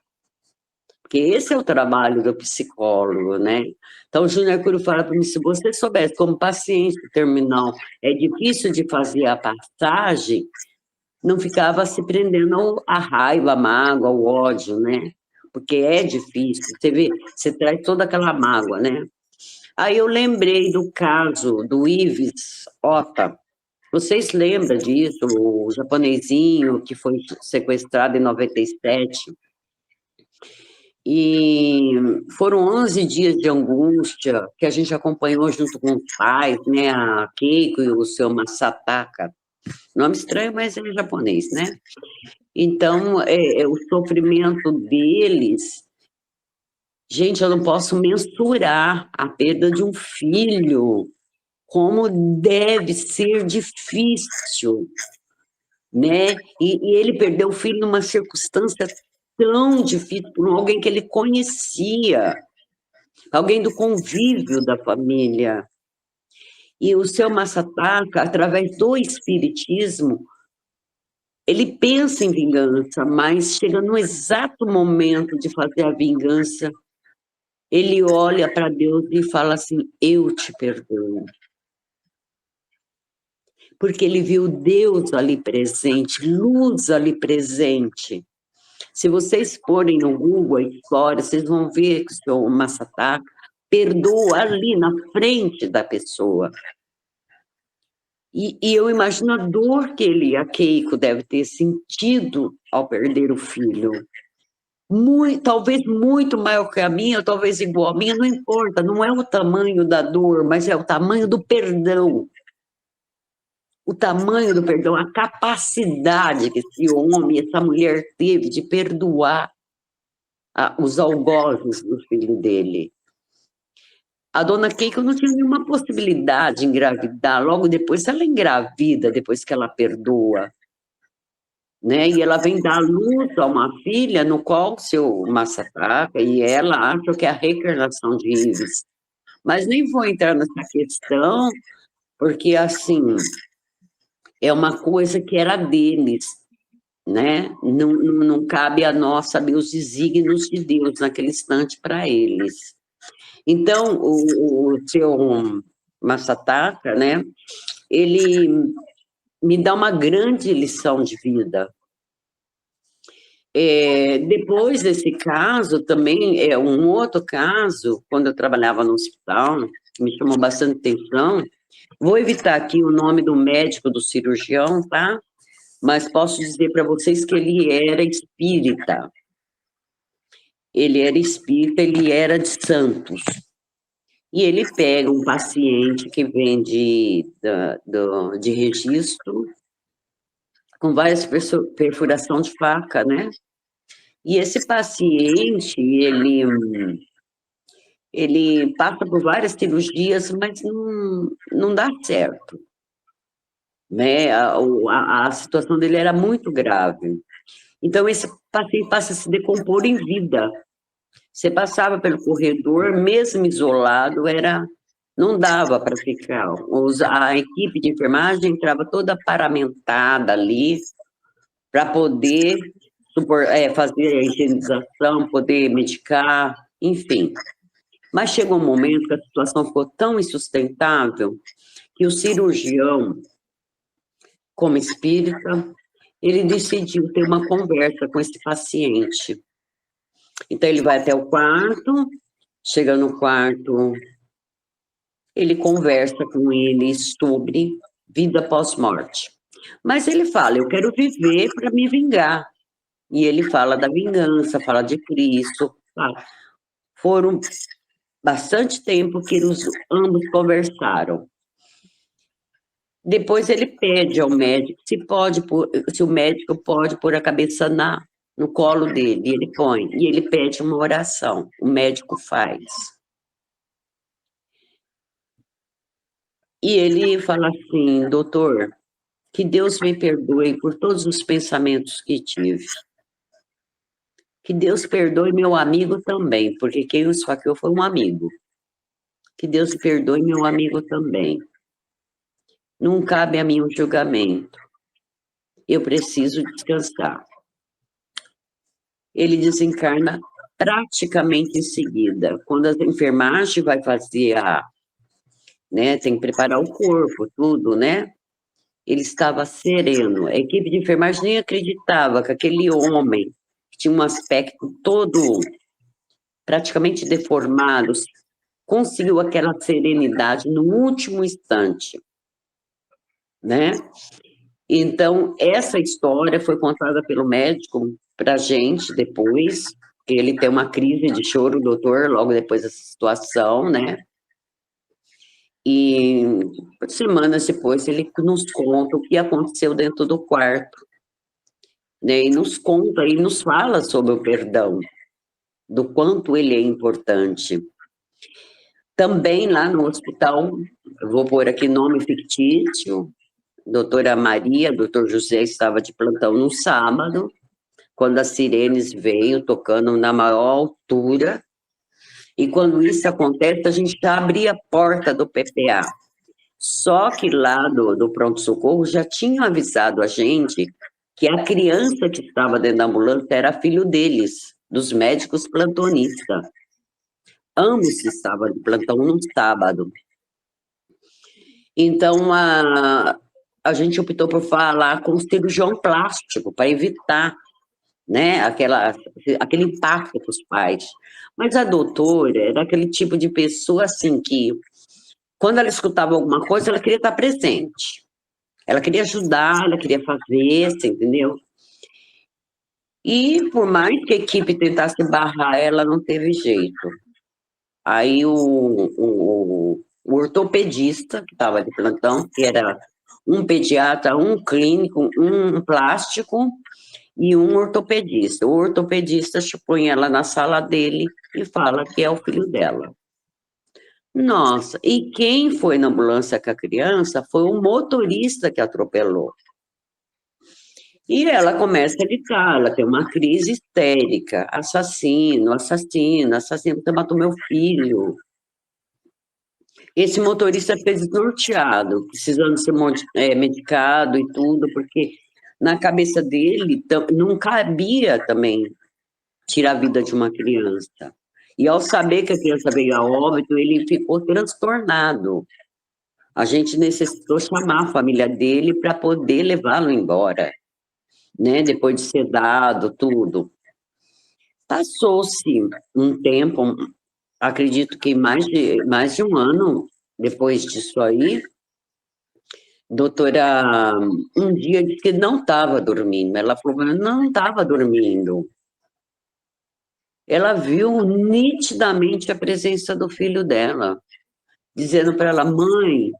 [SPEAKER 4] Porque esse é o trabalho do psicólogo, né? Então, o Júnior Mercúrio fala para mim, se você soubesse como paciente terminal é difícil de fazer a passagem, não ficava se prendendo à raiva, à mágoa, ao ódio, né? Porque é difícil, você vê, você traz toda aquela mágoa, né? Aí eu lembrei do caso do Ives Ota. Vocês lembram disso? O japonesinho que foi sequestrado em 97. E foram 11 dias de angústia que a gente acompanhou junto com os pais, né? A Keiko e o seu Masataka. Nome estranho, mas é japonês, né? Então, o sofrimento deles... Gente, eu não posso mensurar a perda de um filho, como deve ser difícil, né? E ele perdeu o filho numa circunstância tão difícil, por alguém que ele conhecia, alguém do convívio da família. E o seu Masataka, através do espiritismo, ele pensa em vingança, mas chega no exato momento de fazer a vingança, ele olha para Deus e fala assim, eu te perdoo. Porque ele viu Deus ali presente, luz ali presente. Se vocês forem no Google a história, vocês vão ver que o seu Masataka perdoa ali na frente da pessoa. E eu imagino a dor que a Keiko deve ter sentido ao perder o filho. Talvez muito maior que a minha, ou talvez igual a minha, não importa, não é o tamanho da dor, mas é o tamanho do perdão. O tamanho do perdão, a capacidade que esse homem, essa mulher teve de perdoar os algozes do filho dele. A dona Keiko não tinha nenhuma possibilidade de engravidar, logo depois ela engravida, depois que ela perdoa. Né? E ela vem dar luz a uma filha no qual o seu Masataka e ela acham que é a reencarnação de Ives. Mas nem vou entrar nessa questão, porque, assim, é uma coisa que era deles, né? Não cabe a nós saber os desígnios de Deus naquele instante para eles. Então, o seu Masataka, né? Ele me dá uma grande lição de vida. Depois desse caso, também, um outro caso, quando eu trabalhava no hospital, que me chamou bastante atenção, vou evitar aqui o nome do médico, do cirurgião, tá? Mas posso dizer para vocês que ele era espírita. Ele era espírita, ele era de Santos. E ele pega um paciente que vem de registro, com várias perfuração de faca, né? E esse paciente, ele passa por várias cirurgias, mas não dá certo. Né? A situação dele era muito grave. Então, esse paciente passa a se decompor em vida. Você passava pelo corredor, mesmo isolado, não dava para ficar. A equipe de enfermagem entrava toda paramentada ali, para poder fazer a higienização, poder medicar, enfim. Mas chegou um momento que a situação ficou tão insustentável que o cirurgião, como espírita, ele decidiu ter uma conversa com esse paciente. Então, ele vai até o quarto, chega no quarto, ele conversa com ele sobre vida pós-morte. Mas ele fala, eu quero viver para me vingar. E ele fala da vingança, fala de Cristo. Fala. Foram bastante tempo que ambos conversaram. Depois ele pede ao médico se o médico pode pôr a cabeça no colo dele. E ele põe, e ele pede uma oração. O médico faz. E ele fala assim, doutor, que Deus me perdoe por todos os pensamentos que tive. Que Deus perdoe meu amigo também, porque quem o esfaqueou foi um amigo. Que Deus perdoe meu amigo também. Não cabe a mim um julgamento. Eu preciso descansar. Ele desencarna praticamente em seguida. Quando a enfermagem vai fazer né, tem que preparar o corpo, tudo, né? Ele estava sereno. A equipe de enfermagem nem acreditava que aquele homem, que tinha um aspecto todo praticamente deformado, conseguiu aquela serenidade no último instante, né? Então, essa história foi contada pelo médico para a gente depois, que ele tem uma crise de choro, doutor, logo depois dessa situação, né? E semanas depois ele nos conta o que aconteceu dentro do quarto, né? E nos conta, e nos fala sobre o perdão, do quanto ele é importante. Também lá no hospital, eu vou pôr aqui nome fictício, doutora Maria, doutor José estava de plantão no sábado, quando as sirenes veio tocando na maior altura, e quando isso acontece, a gente já abria a porta do PPA. Só que lá do pronto-socorro já tinham avisado a gente que a criança que estava dentro da ambulância era filho deles, dos médicos plantonistas. Ambos estavam de plantão no sábado. Então, a gente optou por falar com o cirurgião plástico, para evitar, né, aquele impacto para os pais. Mas a doutora era aquele tipo de pessoa, assim, que quando ela escutava alguma coisa, ela queria estar presente. Ela queria ajudar, ela queria fazer, você entendeu? E por mais que a equipe tentasse barrar ela, não teve jeito. Aí o ortopedista, que estava de plantão, que era um pediatra, um clínico, um plástico e um ortopedista. O ortopedista põe ela na sala dele e fala que é o filho dela. Nossa, e quem foi na ambulância com a criança foi o motorista que atropelou. E ela começa a gritar, ela tem uma crise histérica, assassino, assassino, assassino, você matou meu filho. Esse motorista fez desnorteado, precisando ser medicado e tudo, porque na cabeça dele não cabia também tirar a vida de uma criança. E ao saber que a criança veio a óbito, ele ficou transtornado. A gente necessitou chamar a família dele para poder levá-lo embora, né? Depois de ser dado tudo. Passou-se um tempo, acredito que mais de um ano depois disso aí, doutora, um dia disse que não estava dormindo. Ela falou, não estava dormindo. Ela viu nitidamente a presença do filho dela, dizendo para ela, mãe,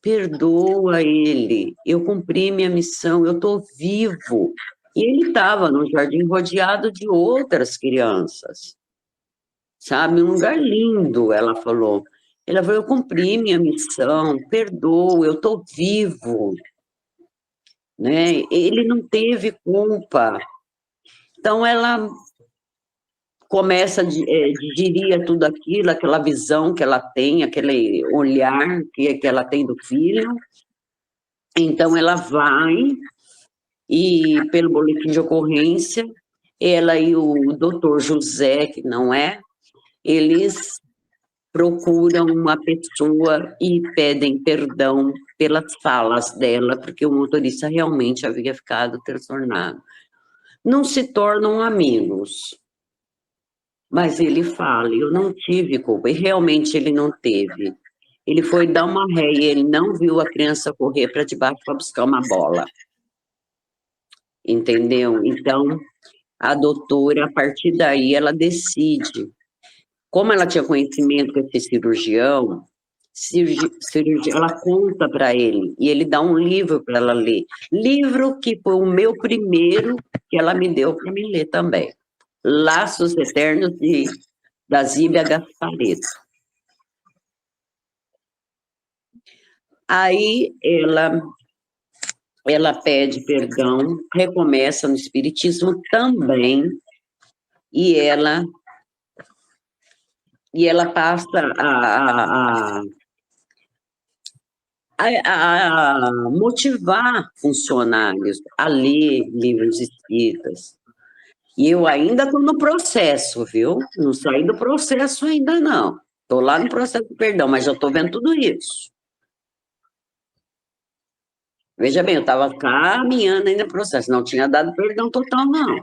[SPEAKER 4] perdoa ele, eu cumpri minha missão, eu estou vivo. E ele estava no jardim rodeado de outras crianças, sabe, um lugar lindo, ela falou. Ela falou, eu cumpri minha missão, perdoa, eu estou vivo. Né? Ele não teve culpa. Então, ela começa a digerir tudo aquilo, aquela visão que ela tem, aquele olhar que ela tem do filho. Então, ela vai e, pelo boletim de ocorrência, ela e o doutor José, que não é, eles procuram uma pessoa e pedem perdão pelas falas dela, porque o motorista realmente havia ficado transtornado. Não se tornam amigos, mas ele fala, eu não tive culpa, e realmente ele não teve. Ele foi dar uma ré e ele não viu a criança correr para debaixo para buscar uma bola. Entendeu? Então, a doutora, a partir daí, ela decide. Como ela tinha conhecimento com esse cirurgião, ela conta para ele, e ele dá um livro para ela ler. Livro que foi o meu primeiro, que ela me deu para me ler também. Laços Eternos, da Zíbia Gasparetto. Aí ela pede perdão, recomeça no Espiritismo também, e ela passa a motivar funcionários a ler livros espíritas. E eu ainda estou no processo, viu? Não saí do processo ainda, não. Estou lá no processo de perdão, mas já estou vendo tudo isso. Veja bem, eu estava caminhando ainda no processo, não tinha dado perdão total, não.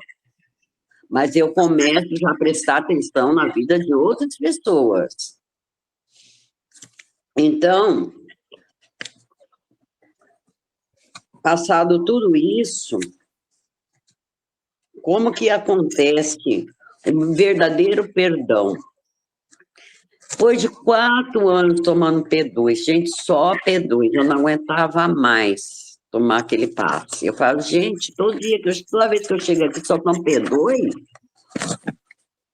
[SPEAKER 4] Mas eu começo já a prestar atenção na vida de outras pessoas. Então, passado tudo isso, como que acontece o verdadeiro perdão? Depois de 4 anos tomando P2, gente, só P2, eu não aguentava mais tomar aquele passe. Eu falo, gente, toda vez que eu chego aqui só tomo P2,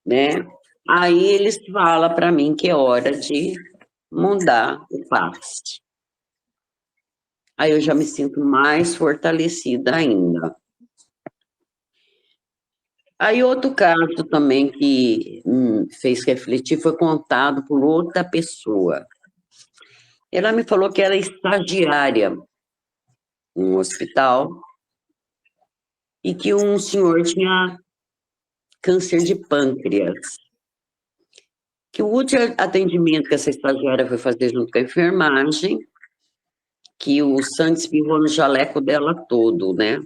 [SPEAKER 4] né? Aí eles falam para mim que é hora de mudar o passe. Aí eu já me sinto mais fortalecida ainda. Aí outro caso também que fez refletir foi contado por outra pessoa. Ela me falou que era estagiária num hospital e que um senhor tinha câncer de pâncreas. Que o último atendimento que essa estagiária foi fazer junto com a enfermagem, que o sangue espirrou no jaleco dela todo, né?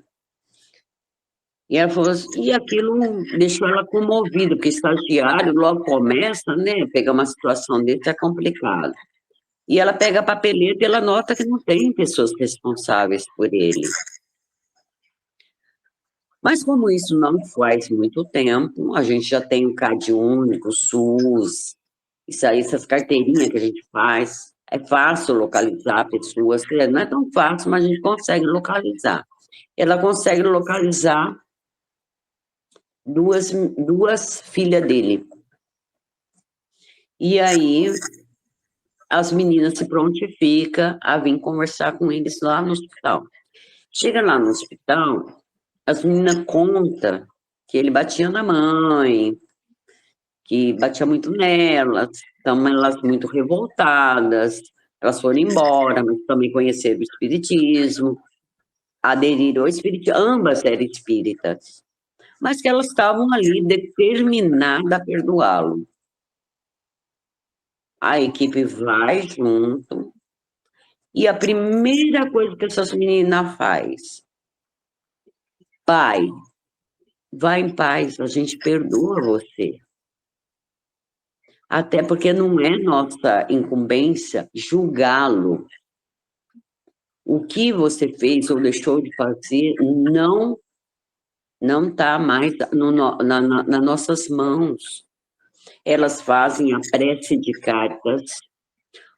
[SPEAKER 4] E ela falou assim, e aquilo deixou ela comovida, porque estagiário logo começa, né? Pegar uma situação desse é complicado. E ela pega a papeleta e ela nota que não tem pessoas responsáveis por ele. Mas como isso não faz muito tempo, a gente já tem o CAD único, o SUS, isso aí, essas carteirinhas que a gente faz, é fácil localizar pessoas, não é tão fácil, mas a gente consegue localizar. Ela consegue localizar duas filhas dele. E aí, as meninas se prontificam a vir conversar com eles lá no hospital. Chega lá no hospital, as meninas contam que ele batia na mãe, que batia muito nelas, então elas muito revoltadas, elas foram embora, mas também conheceram o espiritismo, aderiram ao espiritismo, ambas eram espíritas, mas que elas estavam ali determinadas a perdoá-lo. A equipe vai junto, e a primeira coisa que essas meninas faz, pai, vai em paz, a gente perdoa você. Até porque não é nossa incumbência julgá-lo. O que você fez ou deixou de fazer não está mais nas nossas mãos. Elas fazem a prece de cartas.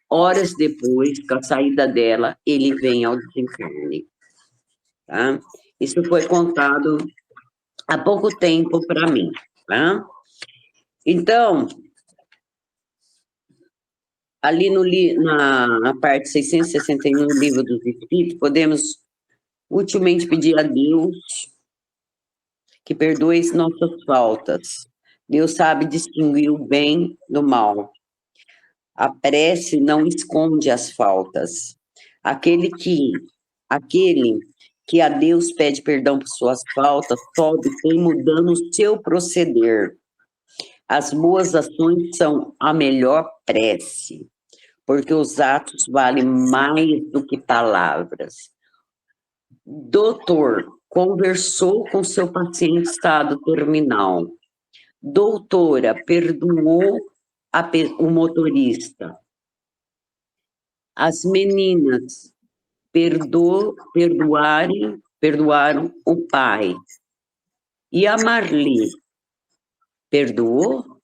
[SPEAKER 4] Horas depois, com a saída dela, ele vem ao desencarne. Tá? Isso foi contado há pouco tempo para mim. Tá? Então, ali na parte 661 do Livro dos Espíritos, podemos ultimamente pedir a Deus que perdoe nossas faltas. Deus sabe distinguir o bem do mal. A prece não esconde as faltas. Aquele que a Deus pede perdão por suas faltas, só obtém mudando o seu proceder. As boas ações são a melhor prece, porque os atos valem mais do que palavras. Doutor conversou com seu paciente em estado terminal. Doutora perdoou o motorista. As meninas perdoaram o pai. E a Marli perdoou?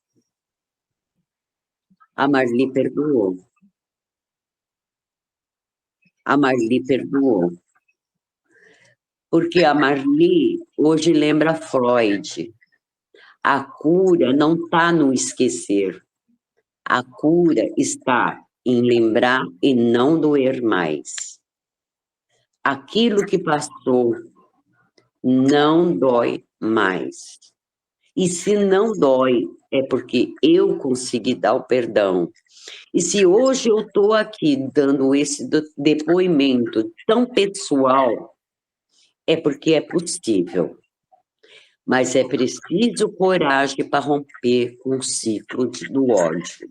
[SPEAKER 4] A Marli perdoou. A Marli perdoou. Porque a Marli hoje lembra Freud. A cura não está no esquecer. A cura está em lembrar e não doer mais. Aquilo que passou não dói mais. E se não dói, é porque eu consegui dar o perdão. E se hoje eu estou aqui dando esse depoimento tão pessoal, é porque é possível. Mas é preciso coragem para romper com o ciclo do ódio.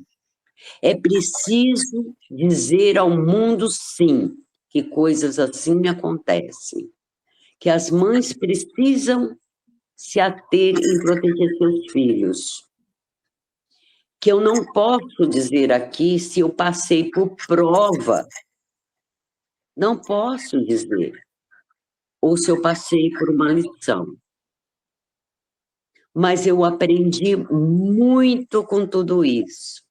[SPEAKER 4] É preciso dizer ao mundo, sim, que coisas assim acontecem. Que as mães precisam se ater em proteger seus filhos. Que eu não posso dizer aqui se eu passei por prova. Não posso dizer. Ou se eu passei por uma lição. Mas eu aprendi muito com tudo isso.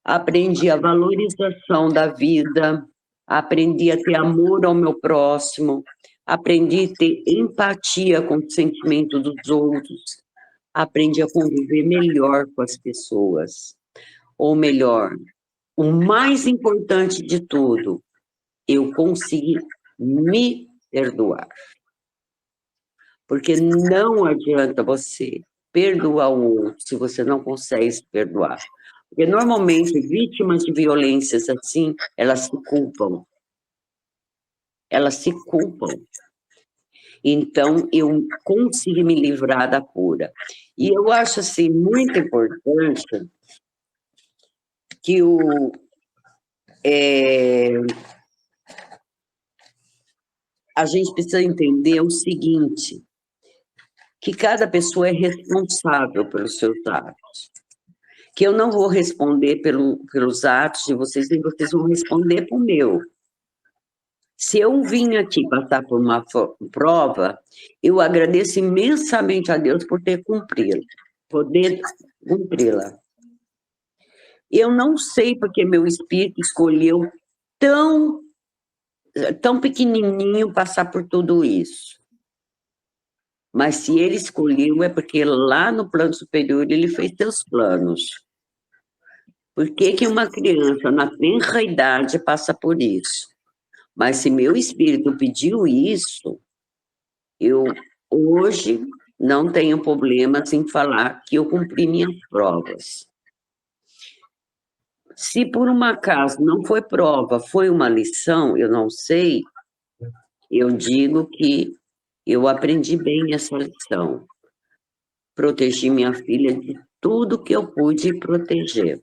[SPEAKER 4] Aprendi a valorização da vida, aprendi a ter amor ao meu próximo, aprendi a ter empatia com o sentimento dos outros, aprendi a conviver melhor com as pessoas. Ou melhor, o mais importante de tudo, eu consegui me perdoar. Porque não adianta você perdoar o outro se você não consegue se perdoar. Porque normalmente vítimas de violências assim, elas se culpam. Elas se culpam. Então, eu consigo me livrar da cura. E eu acho, assim, muito importante que a gente precisa entender o seguinte, que cada pessoa é responsável pelos seus atos. Que eu não vou responder pelos atos de vocês, nem vocês vão responder pelo meu. Se eu vim aqui passar por uma prova, eu agradeço imensamente a Deus por ter cumprido, poder cumpri-la. Eu não sei porque meu espírito escolheu tão pequenininho passar por tudo isso. Mas se ele escolheu, é porque lá no plano superior ele fez seus planos. Por que que uma criança na tenra idade passa por isso? Mas se meu espírito pediu isso, eu hoje não tenho problemas em falar que eu cumpri minhas provas. Se por um acaso não foi prova, foi uma lição, eu não sei, eu digo que eu aprendi bem essa lição. Protegi minha filha de tudo que eu pude proteger.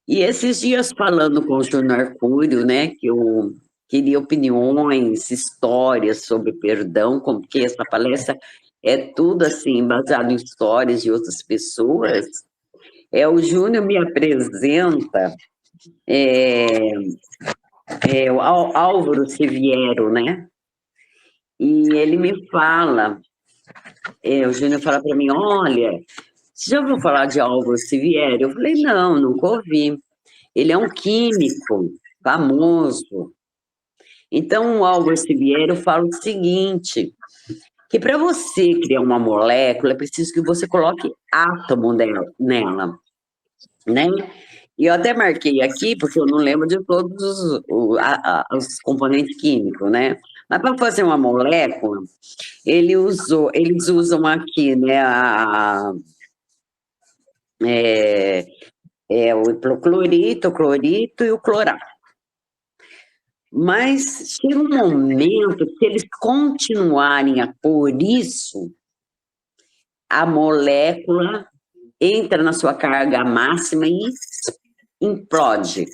[SPEAKER 4] E esses dias falando com o Júnior Arcúrio, né, que eu queria opiniões, histórias sobre perdão, porque essa palestra é tudo assim, baseado em histórias de outras pessoas. O Júnior me apresenta o Álvaro Siviero, né? E ele me fala, o Júnior fala para mim, olha, você já ouviu falar de Álvaro Siviero? Eu falei, não, nunca ouvi. Ele é um químico famoso. Então, o Álvaro Siviero fala o seguinte, que para você criar uma molécula, é preciso que você coloque átomo nela, né? E eu até marquei aqui, porque eu não lembro de todos os componentes químicos, né? Mas para fazer uma molécula, eles usam aqui, né, o hipoclorito, o clorito e o clorato. Mas chega um momento que eles continuarem a pôr isso, a molécula entra na sua carga máxima e implode.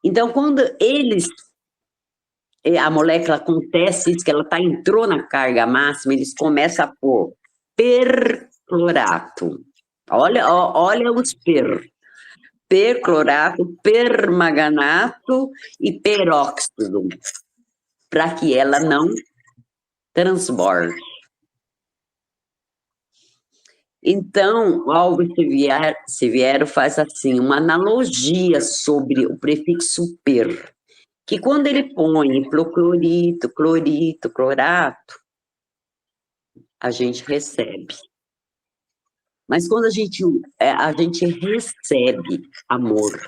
[SPEAKER 4] Então, quando a molécula acontece isso, que ela entrou na carga máxima, eles começam a pôr perclorato. Olha os perclorato, permanganato e peróxido, para que ela não transborde. Então, o Álvaro Siviero faz assim, uma analogia sobre o prefixo per, que quando ele põe hipoclorito, clorito, clorato, a gente recebe. Mas quando a gente recebe amor.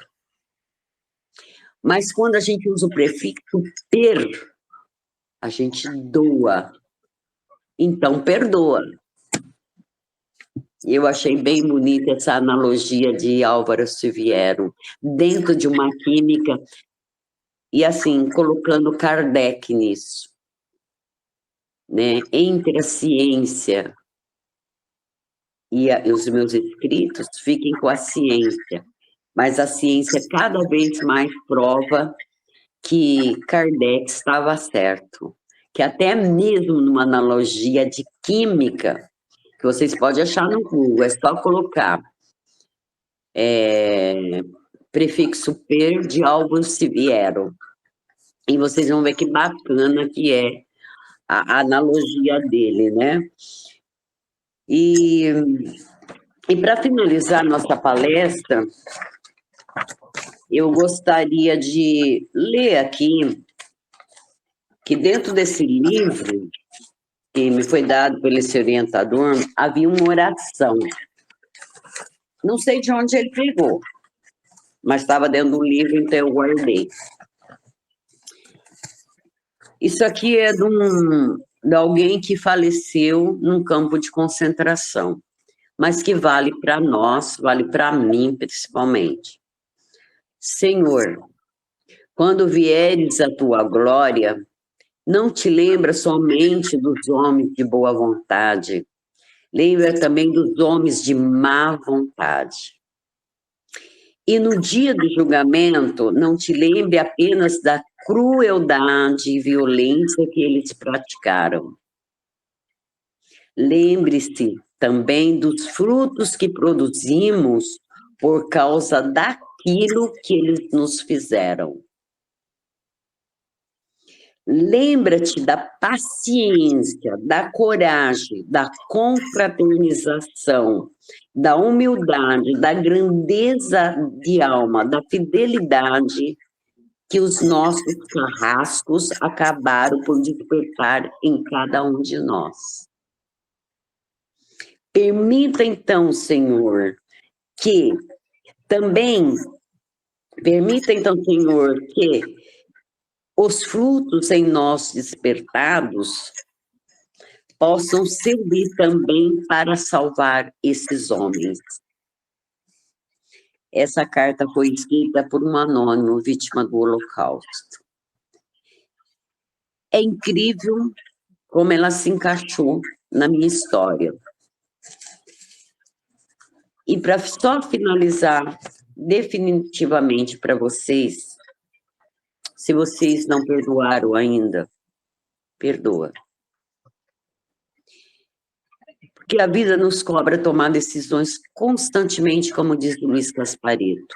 [SPEAKER 4] Mas quando a gente usa o prefixo per, a gente doa. Então, perdoa. Eu achei bem bonita essa analogia de Álvaro Siviero, dentro de uma química, e assim, colocando Kardec nisso, né? Entre a ciência e os meus escritos, fiquem com a ciência, mas a ciência cada vez mais prova que Kardec estava certo, que até mesmo numa analogia de química, que vocês podem achar no Google, é só colocar prefixo per de Álvaro Siviero, e vocês vão ver que bacana que é a analogia dele, né? E para finalizar nossa palestra, eu gostaria de ler aqui que dentro desse livro, que me foi dado pelo esse orientador, havia uma oração. Não sei de onde ele pegou, mas estava dentro do livro, então eu guardei. Isso aqui é de alguém que faleceu num campo de concentração. mas que vale para nós, vale para mim principalmente. Senhor, quando vieres a tua glória, não te lembra somente dos homens de boa vontade, lembra também dos homens de má vontade. E no dia do julgamento, não te lembre apenas da crueldade e violência que eles praticaram. Lembre-se também dos frutos que produzimos por causa daquilo que eles nos fizeram. Lembra-te da paciência, da coragem, da confraternização, da humildade, da grandeza de alma, da fidelidade que os nossos carrascos acabaram por despertar em cada um de nós. Permita então, Senhor, que os frutos em nós despertados possam servir também para salvar esses homens. Essa carta foi escrita por um anônimo vítima do Holocausto. É incrível como ela se encaixou na minha história. E para só finalizar definitivamente para vocês, se vocês não perdoaram ainda, perdoa. Porque a vida nos cobra tomar decisões constantemente, como diz Luiz Gasparetto.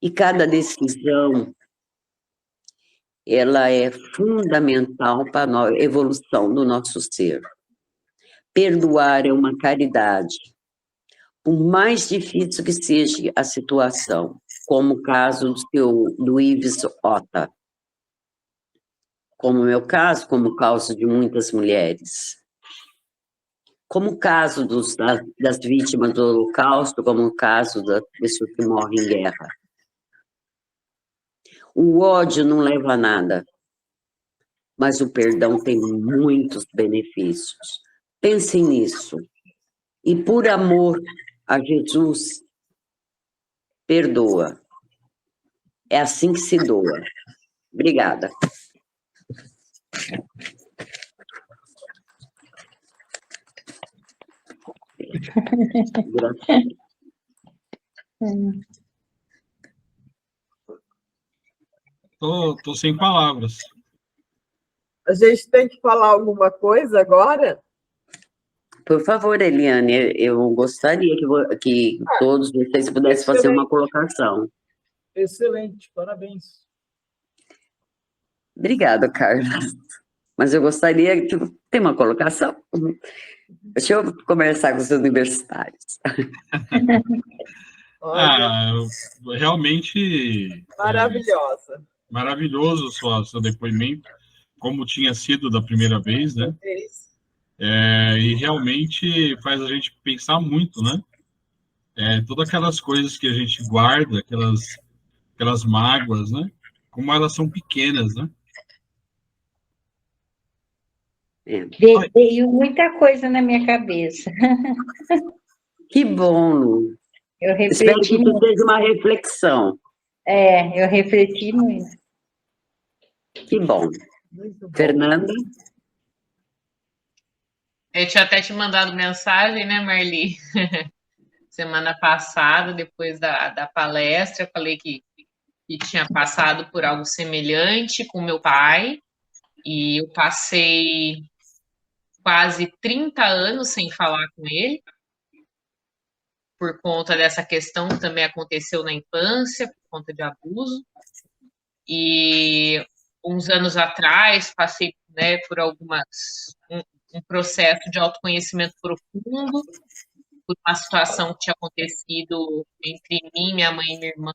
[SPEAKER 4] E cada decisão, ela é fundamental para a evolução do nosso ser. Perdoar é uma caridade. Por mais difícil que seja a situação, como o caso do Ives Ota, como o meu caso, como o caso de muitas mulheres, como o caso das vítimas do Holocausto, como o caso das pessoas que morrem em guerra. O ódio não leva a nada, mas o perdão tem muitos benefícios. Pensem nisso. E por amor a Jesus, perdoa. É assim que se doa. Obrigada.
[SPEAKER 2] Tô sem palavras.
[SPEAKER 3] A gente tem que falar alguma coisa agora?
[SPEAKER 4] Por favor, Eliane, eu gostaria que todos vocês pudessem fazer uma colocação.
[SPEAKER 1] Excelente, parabéns.
[SPEAKER 4] Obrigada, Carla. Mas eu gostaria que... Tem uma colocação? Deixa eu conversar com os universitários.
[SPEAKER 2] Realmente...
[SPEAKER 3] Maravilhosa.
[SPEAKER 2] Maravilhoso o seu depoimento, como tinha sido da primeira vez, né? E realmente faz a gente pensar muito, né? Todas aquelas coisas que a gente guarda, aquelas mágoas, né? Como elas são pequenas, né?
[SPEAKER 5] Veio muita coisa na minha cabeça.
[SPEAKER 4] Que bom, Lu.
[SPEAKER 5] Eu refleti
[SPEAKER 4] Espero que
[SPEAKER 5] muito.
[SPEAKER 4] seja uma reflexão.
[SPEAKER 5] Eu refleti muito.
[SPEAKER 4] Que bom. Fernanda?
[SPEAKER 6] Eu tinha até te mandado mensagem, né, Marli? Semana passada, depois da palestra, eu falei que tinha passado por algo semelhante com meu pai, e eu passei quase 30 anos sem falar com ele, por conta dessa questão que também aconteceu na infância, por conta de abuso. E uns anos atrás, passei, né, por um processo de autoconhecimento profundo, por uma situação que tinha acontecido entre mim, minha mãe e minha irmã,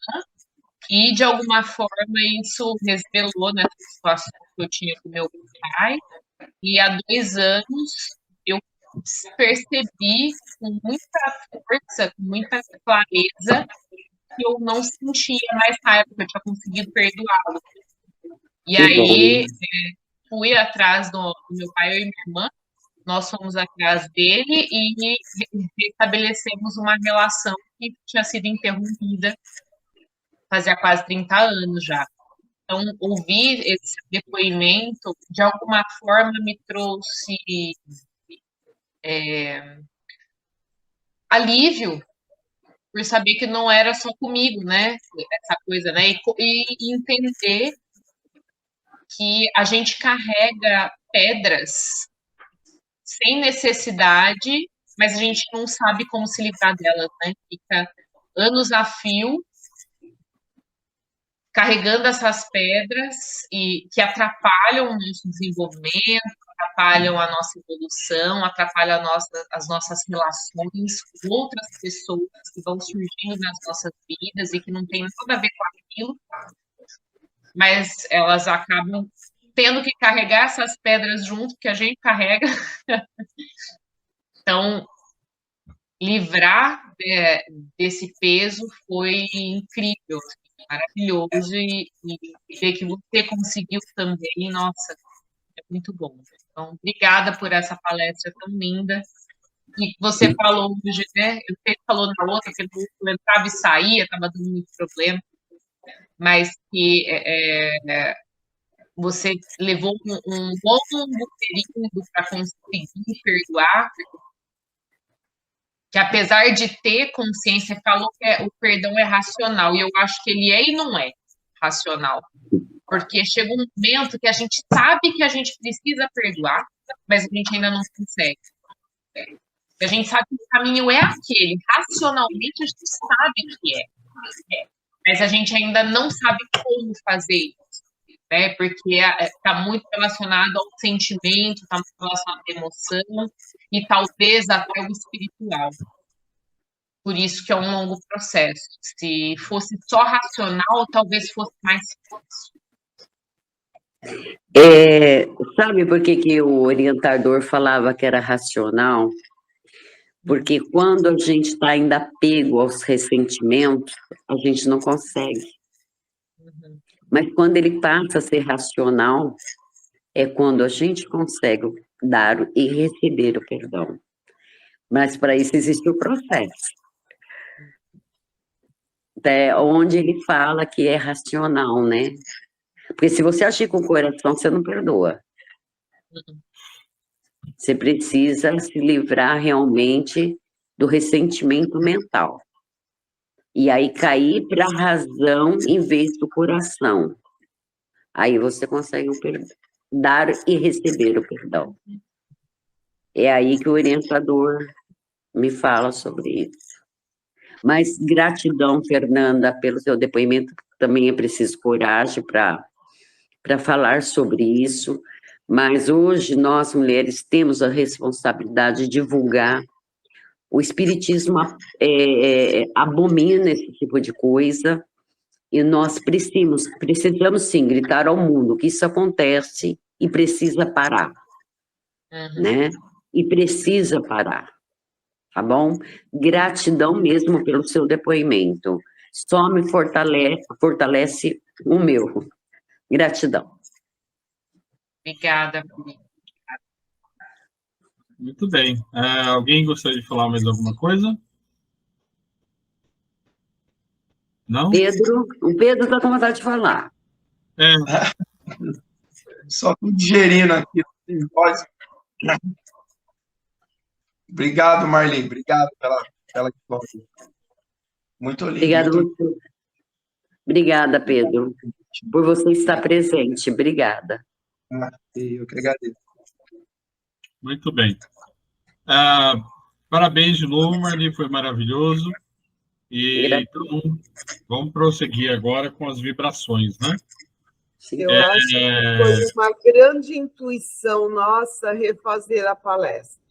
[SPEAKER 6] e de alguma forma isso revelou nessa situação que eu tinha com meu pai, e há 2 anos eu percebi com muita força, com muita clareza, que eu não sentia mais raiva, que eu tinha conseguido perdoá-lo. E aí fui atrás do meu pai e minha irmã, nós fomos atrás dele e estabelecemos uma relação que tinha sido interrompida fazia quase 30 anos já. Então, ouvir esse depoimento, de alguma forma, me trouxe alívio, por saber que não era só comigo, né? Essa coisa, né? E entender que a gente carrega pedras sem necessidade, mas a gente não sabe como se livrar delas, né? Fica anos a fio carregando essas pedras e que atrapalham o nosso desenvolvimento, atrapalham a nossa evolução, atrapalham as nossas relações com outras pessoas que vão surgindo nas nossas vidas e que não tem nada a ver com aquilo, mas elas acabam tendo que carregar essas pedras junto que a gente carrega. Então, livrar desse peso foi incrível, maravilhoso, e ver que você conseguiu também, nossa, é muito bom. Então, obrigada por essa palestra tão linda. E você falou hoje, né? Eu sei que falou na outra, que eu entrava e saía, estava dando muito problema, mas que você levou um longo período para conseguir perdoar, que apesar de ter consciência, falou que o perdão é racional, e eu acho que ele é e não é racional, porque chega um momento que a gente sabe que a gente precisa perdoar, mas a gente ainda não consegue. A gente sabe que o caminho é aquele, racionalmente a gente sabe que é, mas a gente ainda não sabe como fazer isso, né? Porque está muito relacionado ao sentimento, está muito relacionado à emoção e talvez até o espiritual. Por isso que é um longo processo. Se fosse só racional, talvez fosse mais fácil.
[SPEAKER 4] Sabe por que o orientador falava que era racional? Porque quando a gente está ainda apego aos ressentimentos, a gente não consegue. Mas quando ele passa a ser racional, é quando a gente consegue dar e receber o perdão. Mas para isso existe o processo. Onde ele fala que é racional, né? Porque se você agir com o coração, você não perdoa. Você precisa se livrar realmente do ressentimento mental. E aí cair para a razão em vez do coração. Aí você consegue dar e receber o perdão. É aí que o orientador me fala sobre isso. Mas gratidão, Fernanda, pelo seu depoimento. Também é preciso coragem para falar sobre isso. Mas hoje, nós, mulheres, temos a responsabilidade de divulgar. O Espiritismo abomina esse tipo de coisa, e nós precisamos sim, gritar ao mundo que isso acontece e precisa parar, né? E precisa parar, tá bom? Gratidão mesmo pelo seu depoimento. Só me fortalece o meu. Gratidão.
[SPEAKER 6] Obrigada.
[SPEAKER 2] Muito bem. Alguém gostaria de falar mais alguma coisa? Não?
[SPEAKER 4] O Pedro está com vontade de falar.
[SPEAKER 7] Só estou digerindo aqui. Obrigado, Marli. Obrigado pela história. Muito lindo.
[SPEAKER 4] Obrigada, Pedro, por você estar presente. Obrigada.
[SPEAKER 7] Eu que agradeço.
[SPEAKER 2] Muito bem. Parabéns de novo, Marli, foi maravilhoso. E então, vamos prosseguir agora com as vibrações, né?
[SPEAKER 3] Eu acho que foi uma grande intuição nossa refazer a palestra.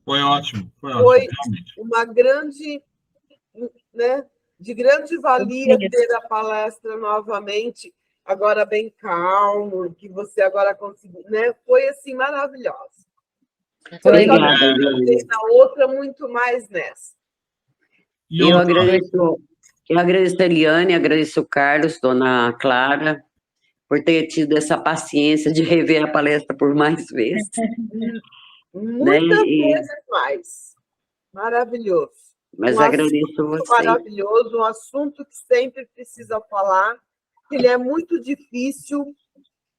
[SPEAKER 2] Foi ótimo,
[SPEAKER 3] Foi
[SPEAKER 2] realmente.
[SPEAKER 3] uma grande, né, de grande valia ter a palestra novamente, agora bem calmo, que você agora conseguiu, né? Foi assim maravilhosa.
[SPEAKER 4] Obrigada.
[SPEAKER 3] Na outra, muito mais nessa.
[SPEAKER 4] Eu agradeço a Eliane, agradeço o Carlos, dona Clara, por ter tido essa paciência de rever a palestra por mais vezes.
[SPEAKER 3] Muitas
[SPEAKER 4] E-
[SPEAKER 3] vezes mais. Maravilhoso.
[SPEAKER 4] Mas
[SPEAKER 3] Um
[SPEAKER 4] agradeço
[SPEAKER 3] assunto
[SPEAKER 4] você.
[SPEAKER 3] maravilhoso, um assunto que sempre precisa falar, que ele é muito difícil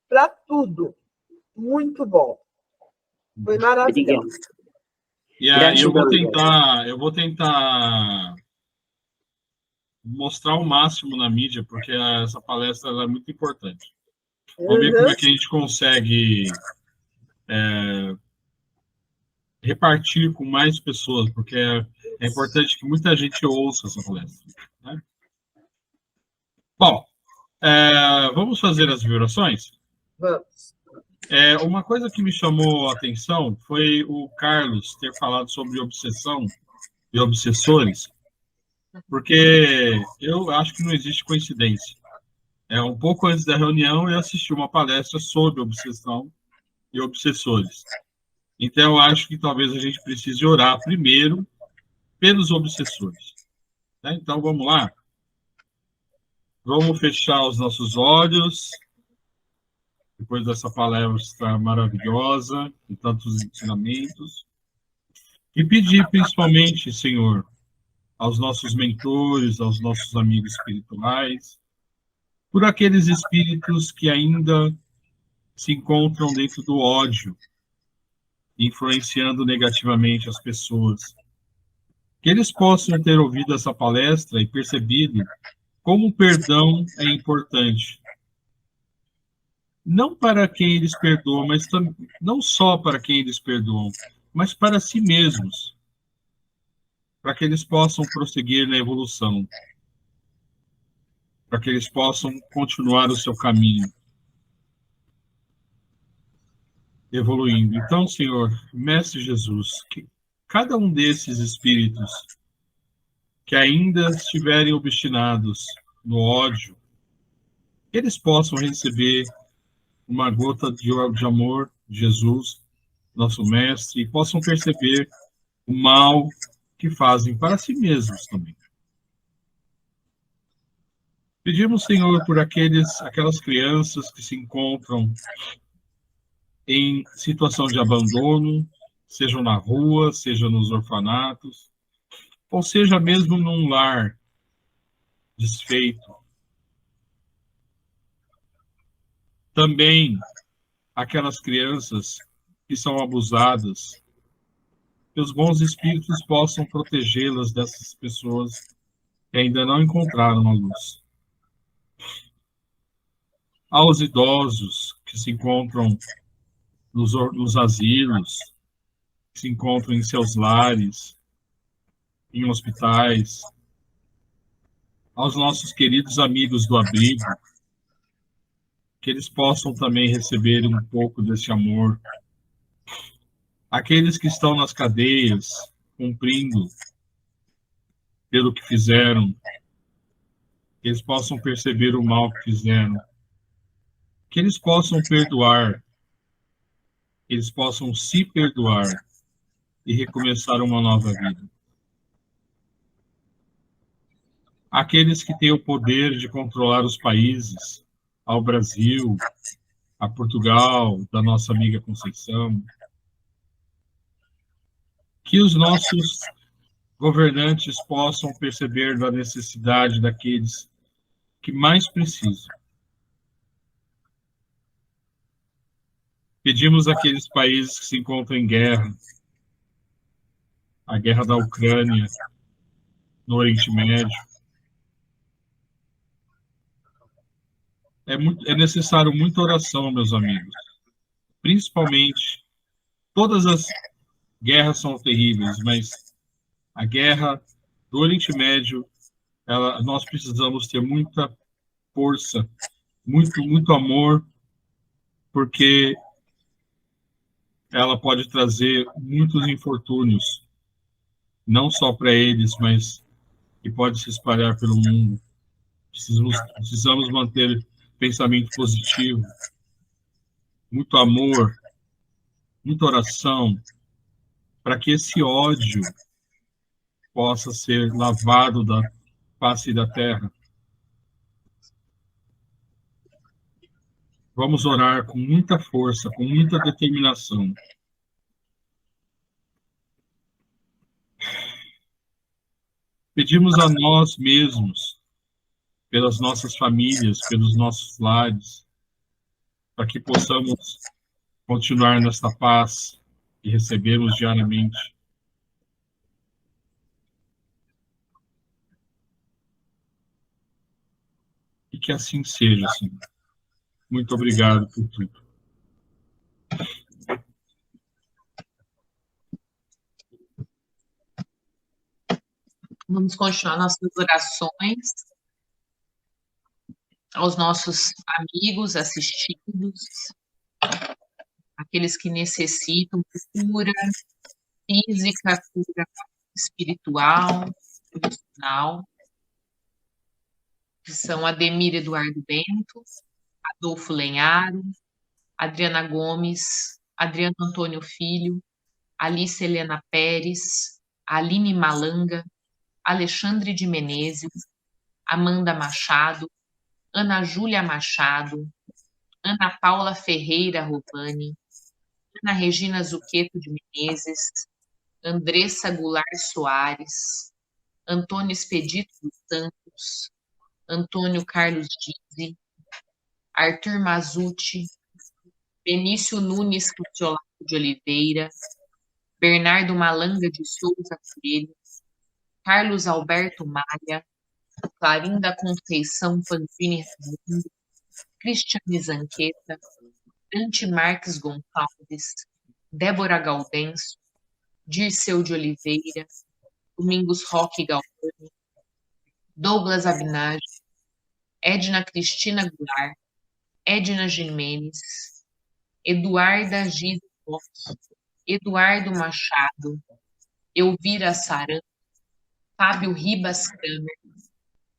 [SPEAKER 3] para tudo. Muito bom. Foi
[SPEAKER 4] Obrigada.
[SPEAKER 3] maravilhoso.
[SPEAKER 2] E aí eu
[SPEAKER 4] Gratidão,
[SPEAKER 2] vou tentar mostrar o máximo na mídia, porque essa palestra ela é muito importante. Vamos ver como é que a gente consegue repartir com mais pessoas, porque é importante que muita gente ouça essa palestra. Né? Bom, vamos fazer as vibrações?
[SPEAKER 3] Vamos.
[SPEAKER 2] Uma coisa que me chamou a atenção foi o Carlos ter falado sobre obsessão e obsessores, porque eu acho que não existe coincidência. Um pouco antes da reunião, eu assisti uma palestra sobre obsessão e obsessores. Então, eu acho que talvez a gente precise orar primeiro pelos obsessores. Né? Então, vamos lá. Vamos fechar os nossos olhos, depois dessa palestra maravilhosa, com tantos ensinamentos. E pedir, principalmente, Senhor, aos nossos mentores, aos nossos amigos espirituais, por aqueles espíritos que ainda se encontram dentro do ódio, influenciando negativamente as pessoas. Que eles possam ter ouvido essa palestra e percebido como o perdão é importante. Não para quem eles perdoam, mas não só para quem eles perdoam, mas para si mesmos, para que eles possam prosseguir na evolução, para que eles possam continuar o seu caminho, evoluindo. Então, Senhor, Mestre Jesus, que cada um desses espíritos que ainda estiverem obstinados no ódio, eles possam receber uma gota de amor de Jesus, nosso Mestre, e possam perceber o mal que fazem para si mesmos também. Pedimos, Senhor, por aquelas crianças que se encontram em situação de abandono, sejam na rua, seja nos orfanatos, ou seja mesmo num lar desfeito. Também aquelas crianças que são abusadas, que os bons espíritos possam protegê-las dessas pessoas que ainda não encontraram a luz. Aos idosos que se encontram nos asilos, que se encontram em seus lares, em hospitais, aos nossos queridos amigos do abrigo, que eles possam também receber um pouco desse amor. Aqueles que estão nas cadeias, cumprindo pelo que fizeram, que eles possam perceber o mal que fizeram, que eles possam perdoar, que eles possam se perdoar e recomeçar uma nova vida. Aqueles que têm o poder de controlar os países, ao Brasil, a Portugal, da nossa amiga Conceição, que os nossos governantes possam perceber da necessidade daqueles que mais precisam. Pedimos àqueles países que se encontram em guerra, a guerra da Ucrânia, no Oriente Médio. É necessário muita oração, meus amigos. Principalmente, todas as guerras são terríveis, mas a guerra do Oriente Médio, nós precisamos ter muita força, muito amor, porque ela pode trazer muitos infortúnios, não só para eles, mas que pode se espalhar pelo mundo. Precisamos manter pensamento positivo, muito amor, muita oração, para que esse ódio possa ser lavado da face da terra. Vamos orar com muita força, com muita determinação, Pedimos a nós mesmos, pelas nossas famílias, pelos nossos lares, para que possamos continuar nesta paz e recebermos diariamente. E que assim seja, Senhor. Muito obrigado por tudo.
[SPEAKER 6] Vamos continuar nossas orações aos nossos amigos assistidos, aqueles que necessitam de cura física, cura espiritual, emocional, que são Ademir Eduardo Bento, Adolfo Lenharo, Adriana Gomes, Adriano Antônio Filho, Alice Helena Pérez, Aline Malanga, Alexandre de Menezes, Amanda Machado, Ana Júlia Machado, Ana Paula Ferreira Rovani, Ana Regina Zuccheto de Menezes, Andressa Goulart Soares, Antônio Expedito dos Santos, Antônio Carlos Dizzi, Arthur Mazucci, Benício Nunes Cassiolato de Oliveira, Bernardo Malanga de Souza Coelho, Carlos Alberto Maia, Clarinda Conceição Panzini Raimundo, Cristiane Zanqueta, Dante Marques Gonçalves, Débora Gaudêncio, Dirceu de Oliveira, Domingos Roque Galvani, Douglas Abinage, Edna Cristina Goulart, Edna Jimenez, Eduarda Giz Roque, Eduardo Machado, Elvira Saran, Fábio Ribas Kramer,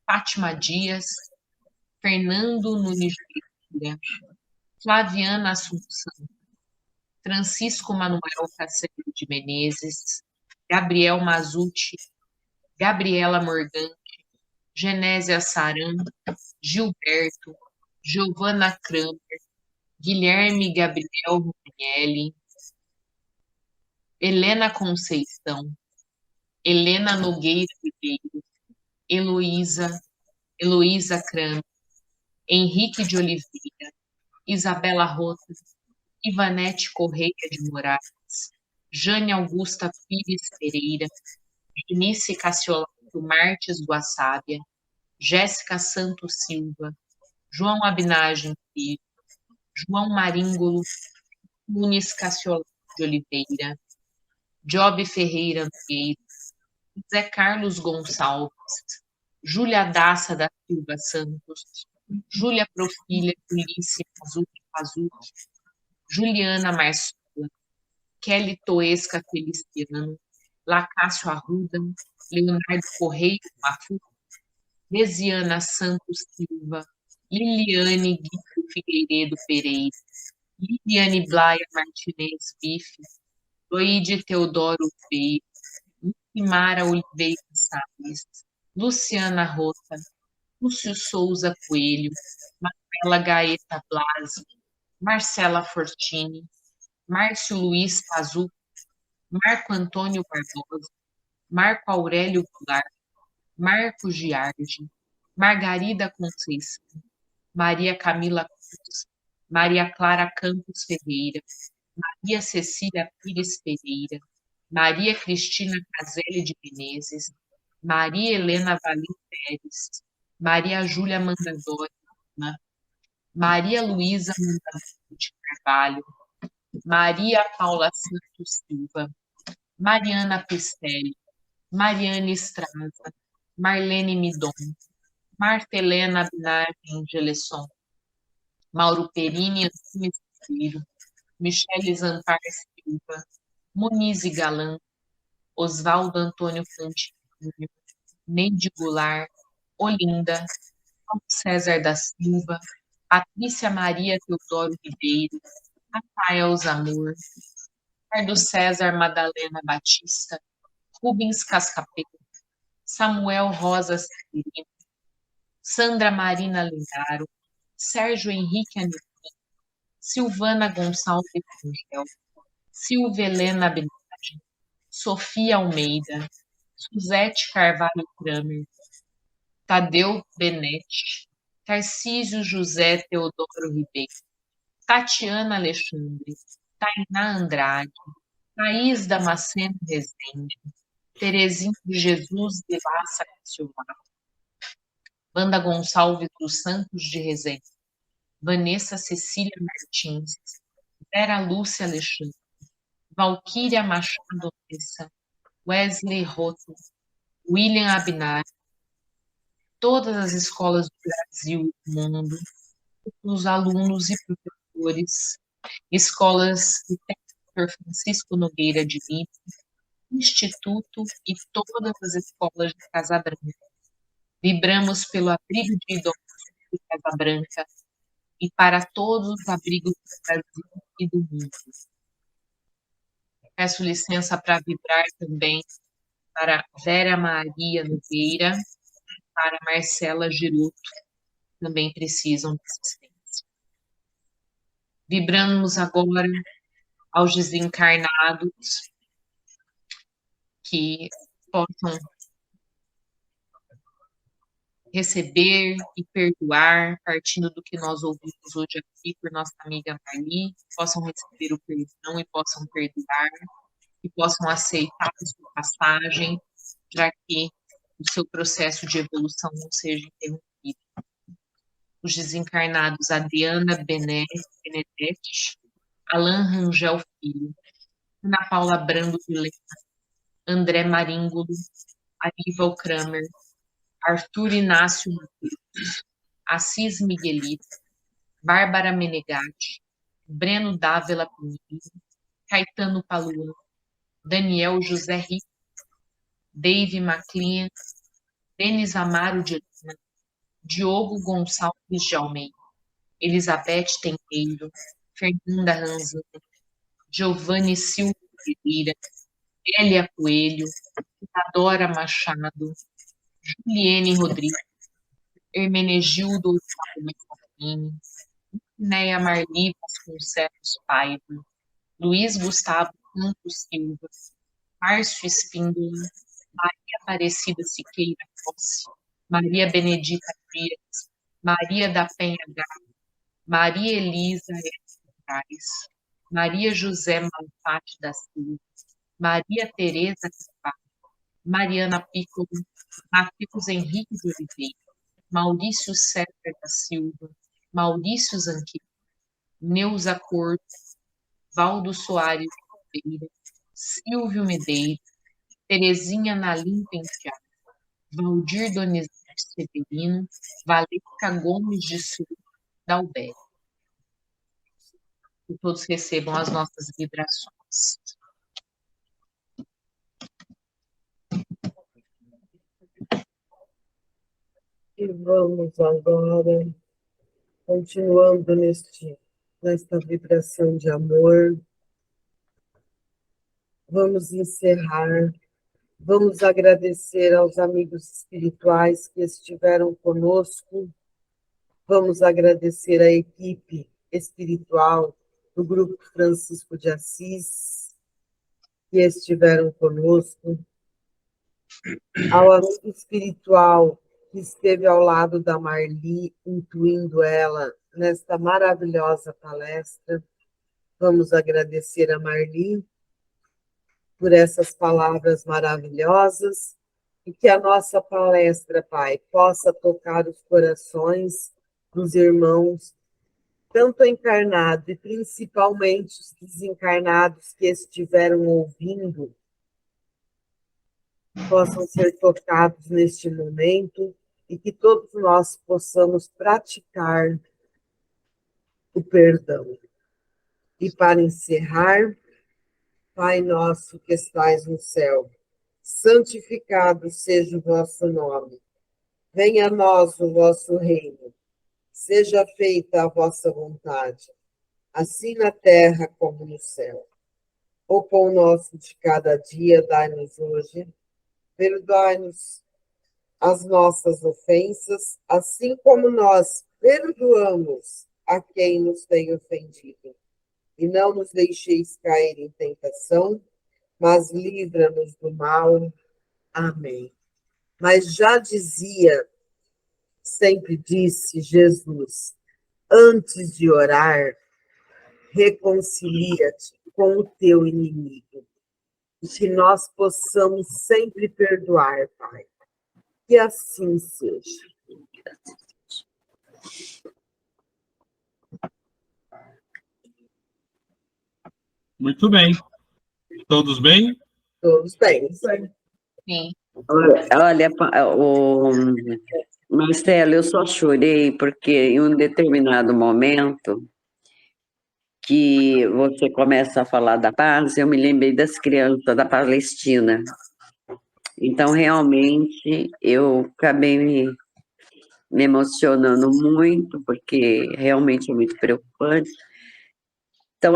[SPEAKER 6] Fátima Dias, Fernando Nunes Oliveira, Flaviana Assunção, Francisco Manuel Cacete de Menezes, Gabriel Mazucci, Gabriela Morgante, Genésia Saran, Gilberto, Giovana Kramer, Guilherme Gabriel Romagnelli, Helena Conceição, Helena Nogueira Ribeiro, Heloísa Kramer, Henrique de Oliveira, Isabela Rota, Ivanete Correia de Moraes, Jane Augusta Pires Pereira, Eunice Cassiolato Marques Guasábia, Jéssica Santos Silva, João Abinagem Filho, João Maríngolo, Nunes Cassiolato de Oliveira, Job Ferreira Nogueira, José Carlos Gonçalves, Júlia Daça da Silva Santos, Júlia Profilha Ulisses Pazucchi, Juliana Marçola, Kelly Toesca Feliciano, Lacácio Arruda, Leonardo Correia Mafu, Desiana Santos Silva, Liliane Guido Figueiredo Pereira, Liliane Blaia Martinez Bife, Loide Teodoro Freire, Lucimara Oliveira Salles, Luciana Rota, Lúcio Souza Coelho, Marcela Gaeta Blasi, Marcela Fortini, Márcio Luiz Pazucco, Marco Antônio Barbosa, Marco Aurélio Goulart, Marco Giardi, Margarida Conceição, Maria Camila Cruz, Maria Clara Campos Ferreira, Maria Cecília Pires Pereira, Maria Cristina Caselli de Menezes, Maria Helena Valim Pérez, Maria Júlia Mandadori, Maria Luísa Mandadori de Carvalho, Maria Paula Santos Silva, Mariana Pistelli, Mariane Estraza, Marlene Midon, Marta Helena Binagem Gelesson, Mauro Perini Antunes Filho, Michele Zampar Silva, Muniz Galan, Oswaldo Antônio Cantinho, Neide Goulart, Olinda, Paulo César da Silva, Patrícia Maria Teodoro Ribeiro, Rafael Zamor, Ricardo César Madalena Batista, Rubens Cascapete, Samuel Rosa Severino, Sandra Marina Lindaro, Sérgio Henrique Anicim, Silvana Gonçalves Angel, Silvia Helena Benagem, Sofia Almeida, Suzete Carvalho Kramer, Tadeu Benetti, Tarcísio José Teodoro Ribeiro, Tatiana Alexandre, Tainá Andrade, Thaís Damasceno Rezende, Terezinha de Jesus de Laça Silva, Wanda Gonçalves dos Santos de Rezende, Vanessa Cecília Martins, Vera Lúcia Alexandre, Valquíria Machado Messa, Wesley Roto, William Abinari, todas as escolas do Brasil e do mundo, os alunos e professores, escolas do Dr. Francisco Nogueira de Lima, Instituto e todas as escolas de Casa Branca. Vibramos pelo abrigo de idosos de Casa Branca e para todos os abrigos do Brasil e do mundo. Peço licença para vibrar também para Vera Maria Nogueira, para Marcela Giroto, também precisam de assistência. Vibramos agora aos desencarnados que possam receber e perdoar, partindo do que nós ouvimos hoje aqui por nossa amiga Marli, possam receber o perdão e possam perdoar, e possam aceitar a sua passagem, para que o seu processo de evolução não seja interrompido. Os desencarnados Adriana Benedetti, Alain Rangel Filho, Ana Paula Brando Vilena, André Maringulo, Aníbal Kramer, Arthur Inácio Matheus, Assis Miguelito, Bárbara Menegatti, Breno Dávila Pinheiro, Caetano Paluan, Daniel José Rico, Dave McLean, Denis Amaro de Lima, Diogo Gonçalves de Almeida, Elizabeth Tenreiro, Fernanda Ranzani, Giovanni Silva Pereira, Elia Coelho, Isadora Machado, Juliene Rodrigues, Hermenegildo Otávio, Neia Marli Vasconcelos Paiva, Luiz Gustavo Santos Silva, Márcio Espíndola, Maria Aparecida Siqueira Rossi, Maria Benedita Dias, Maria da Penha Gato, Maria Elisa Reis, Maria José Malfatti da Silva, Maria Tereza Carvalho, Mariana Piccolo, Matheus Henrique de Oliveira, Maurício Sefer da Silva, Maurício Zanqueira, Neuza Corto, Valdo Soares Oliveira, Silvio Medeiros, Terezinha Nalim Penteado, Valdir Donizete Severino, Valesca Gomes de Souza, Dalberto. Que todos recebam as nossas vibrações.
[SPEAKER 3] E vamos agora, continuando nesta vibração de amor, vamos encerrar, vamos agradecer aos amigos espirituais que estiveram conosco, vamos agradecer à equipe espiritual do Grupo Francisco de Assis, que estiveram conosco, ao amigo espiritual que esteve ao lado da Marli, intuindo ela nesta maravilhosa palestra. Vamos agradecer a Marli por essas palavras maravilhosas e que a nossa palestra, Pai, possa tocar os corações dos irmãos, tanto encarnados e principalmente os desencarnados que estiveram ouvindo, possam ser tocados neste momento e que todos nós possamos praticar o perdão. E para encerrar, Pai nosso que estais no céu, santificado seja o vosso nome. Venha a nós o vosso reino. Seja feita a vossa vontade, assim na terra como no céu. O pão nosso de cada dia dai-nos hoje. Perdoai-nos as nossas ofensas, assim como nós perdoamos a quem nos tem ofendido. E não nos deixeis cair em tentação, mas livra-nos do mal. Amém. Mas já dizia, sempre disse Jesus, antes de orar, reconcilia-te com o teu inimigo. Que nós possamos sempre perdoar, Pai. Que assim seja.
[SPEAKER 2] Muito bem. Todos bem?
[SPEAKER 3] Todos bem.
[SPEAKER 6] Sim.
[SPEAKER 4] Olha, Marcelo, eu só chorei porque em um determinado momento que você começa a falar da paz, eu me lembrei das crianças da Palestina. Então, realmente, eu acabei me emocionando muito, porque realmente é muito preocupante. Então,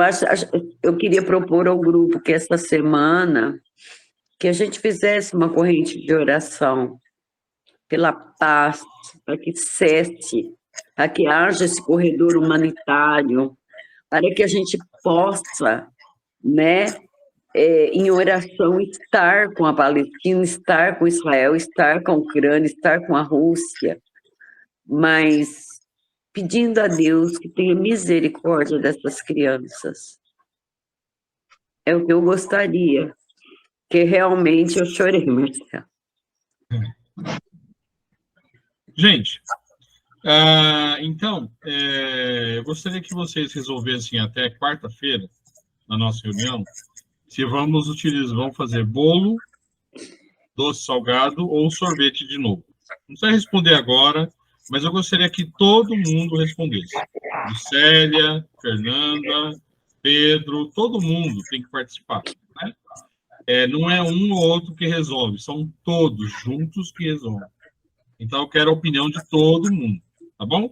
[SPEAKER 4] eu queria propor ao grupo que essa semana que a gente fizesse uma corrente de oração pela paz, para que cesse, para que haja esse corredor humanitário, para que a gente possa, né, em oração, estar com a Palestina, estar com Israel, estar com a Ucrânia, estar com a Rússia, mas pedindo a Deus que tenha misericórdia dessas crianças. É o que eu gostaria, que realmente eu chorei, Marcelo.
[SPEAKER 2] Gente, então, eu gostaria que vocês resolvessem até quarta-feira, na nossa reunião, se vamos fazer bolo, doce salgado ou sorvete de novo. Não precisa responder agora, mas eu gostaria que todo mundo respondesse. Lucélia, Fernanda, Pedro, todo mundo tem que participar. Né? Não é um ou outro que resolve, são todos juntos que resolvem. Então, eu quero a opinião de todo mundo, tá bom?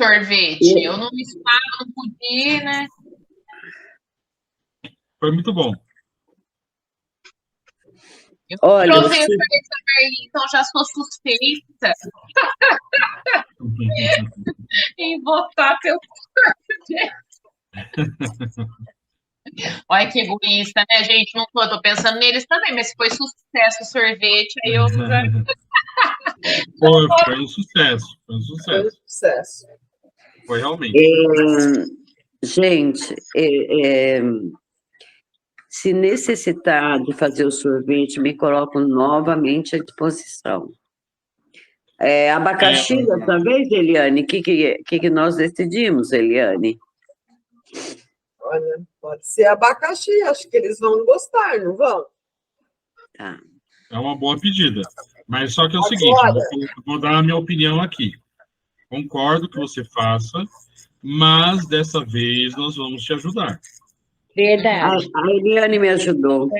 [SPEAKER 6] Sorvete. Eu não estava, não podia, né?
[SPEAKER 2] Foi muito bom.
[SPEAKER 6] Olha, eu sorvete também, então já sou suspeita em votar pelo sorvete. Olha que egoísta, né, gente? Não tô pensando neles também, mas se foi sucesso o sorvete, aí eu já...
[SPEAKER 2] Foi um sucesso. Foi um sucesso. Foi realmente.
[SPEAKER 4] Gente, se necessitar de fazer o sorvete, me coloco novamente à disposição. Abacaxi, dessa vez, Eliane? O que nós decidimos, Eliane?
[SPEAKER 3] Olha, pode ser abacaxi, acho que eles vão gostar, não vão?
[SPEAKER 4] Tá.
[SPEAKER 2] É uma boa pedida. Mas só que é o seguinte, eu vou dar a minha opinião aqui. Concordo que você faça, mas dessa vez nós vamos te ajudar.
[SPEAKER 5] Verdade.
[SPEAKER 4] A Eliane me ajudou.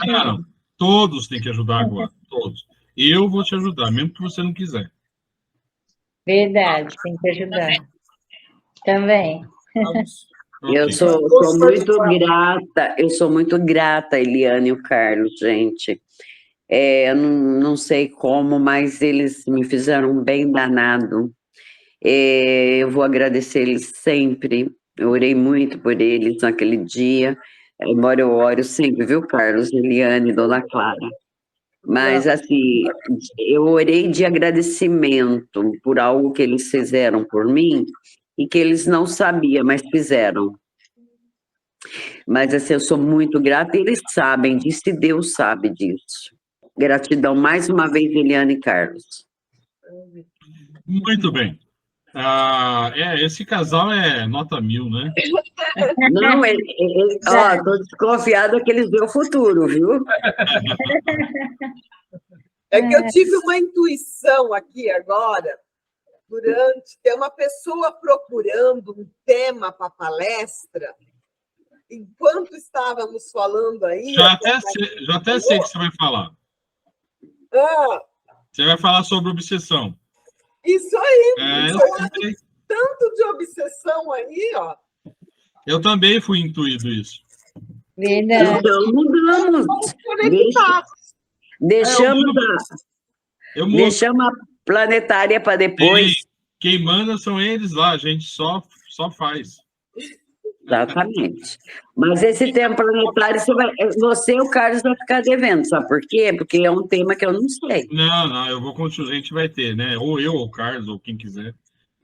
[SPEAKER 2] Não. Todos têm que ajudar agora, todos. Eu vou te ajudar, mesmo que você não quiser.
[SPEAKER 5] Verdade, tem que ajudar. Também.
[SPEAKER 4] Eu sou muito grata, Eliane e o Carlos, gente. Eu não sei como, mas eles me fizeram um bem danado. Eu vou agradecer eles sempre. Eu orei muito por eles naquele dia, embora eu ore sempre, viu, Carlos, Eliane, Dona Clara? Mas, assim, eu orei de agradecimento por algo que eles fizeram por mim e que eles não sabiam, mas fizeram. Mas, assim, eu sou muito grata e eles sabem disso e Deus sabe disso. Gratidão mais uma vez, Eliane e Carlos.
[SPEAKER 2] Muito bem. Esse casal é nota 1000, né?
[SPEAKER 4] Não, estou desconfiada que eles veem o futuro, viu?
[SPEAKER 3] É que eu tive uma intuição aqui agora, tem uma pessoa procurando um tema para a palestra. Enquanto estávamos falando aí...
[SPEAKER 2] Já até sei o que você vai falar. Você vai falar sobre obsessão.
[SPEAKER 3] Isso aí.
[SPEAKER 2] Eu
[SPEAKER 3] tanto de obsessão aí, ó.
[SPEAKER 2] Eu também fui intuído isso.
[SPEAKER 5] Verdade.
[SPEAKER 4] Então, mudamos. Deixamos a planetária para depois.
[SPEAKER 2] Quem manda são eles lá, a gente só faz.
[SPEAKER 4] Exatamente. Mas esse tema planetário, você e o Carlos vai ficar devendo, sabe por quê? Porque é um tema que eu não sei.
[SPEAKER 2] Não, eu vou continuar, a gente vai ter, né? Ou eu, ou o Carlos, ou quem quiser.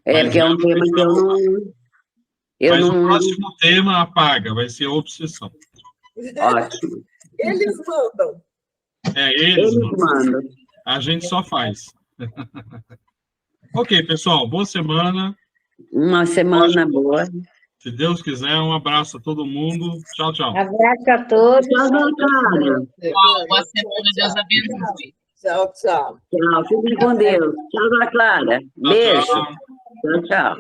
[SPEAKER 4] Porque é um tema que
[SPEAKER 2] Mas o próximo tema apaga, vai ser obsessão.
[SPEAKER 4] Ótimo.
[SPEAKER 3] Eles mandam.
[SPEAKER 2] Eles mandam. A gente só faz. Ok, pessoal, boa semana.
[SPEAKER 4] Uma semana boa.
[SPEAKER 2] Se Deus quiser, um abraço a todo mundo. Tchau, tchau.
[SPEAKER 5] Abraço a todos.
[SPEAKER 4] Tchau, Clara.
[SPEAKER 6] Boa semana, Deus abençoe.
[SPEAKER 3] Tchau, tchau.
[SPEAKER 4] Tchau, fiquem com Deus. Tchau, Clara. Beijo.
[SPEAKER 2] Tchau.
[SPEAKER 4] Tchau, tchau.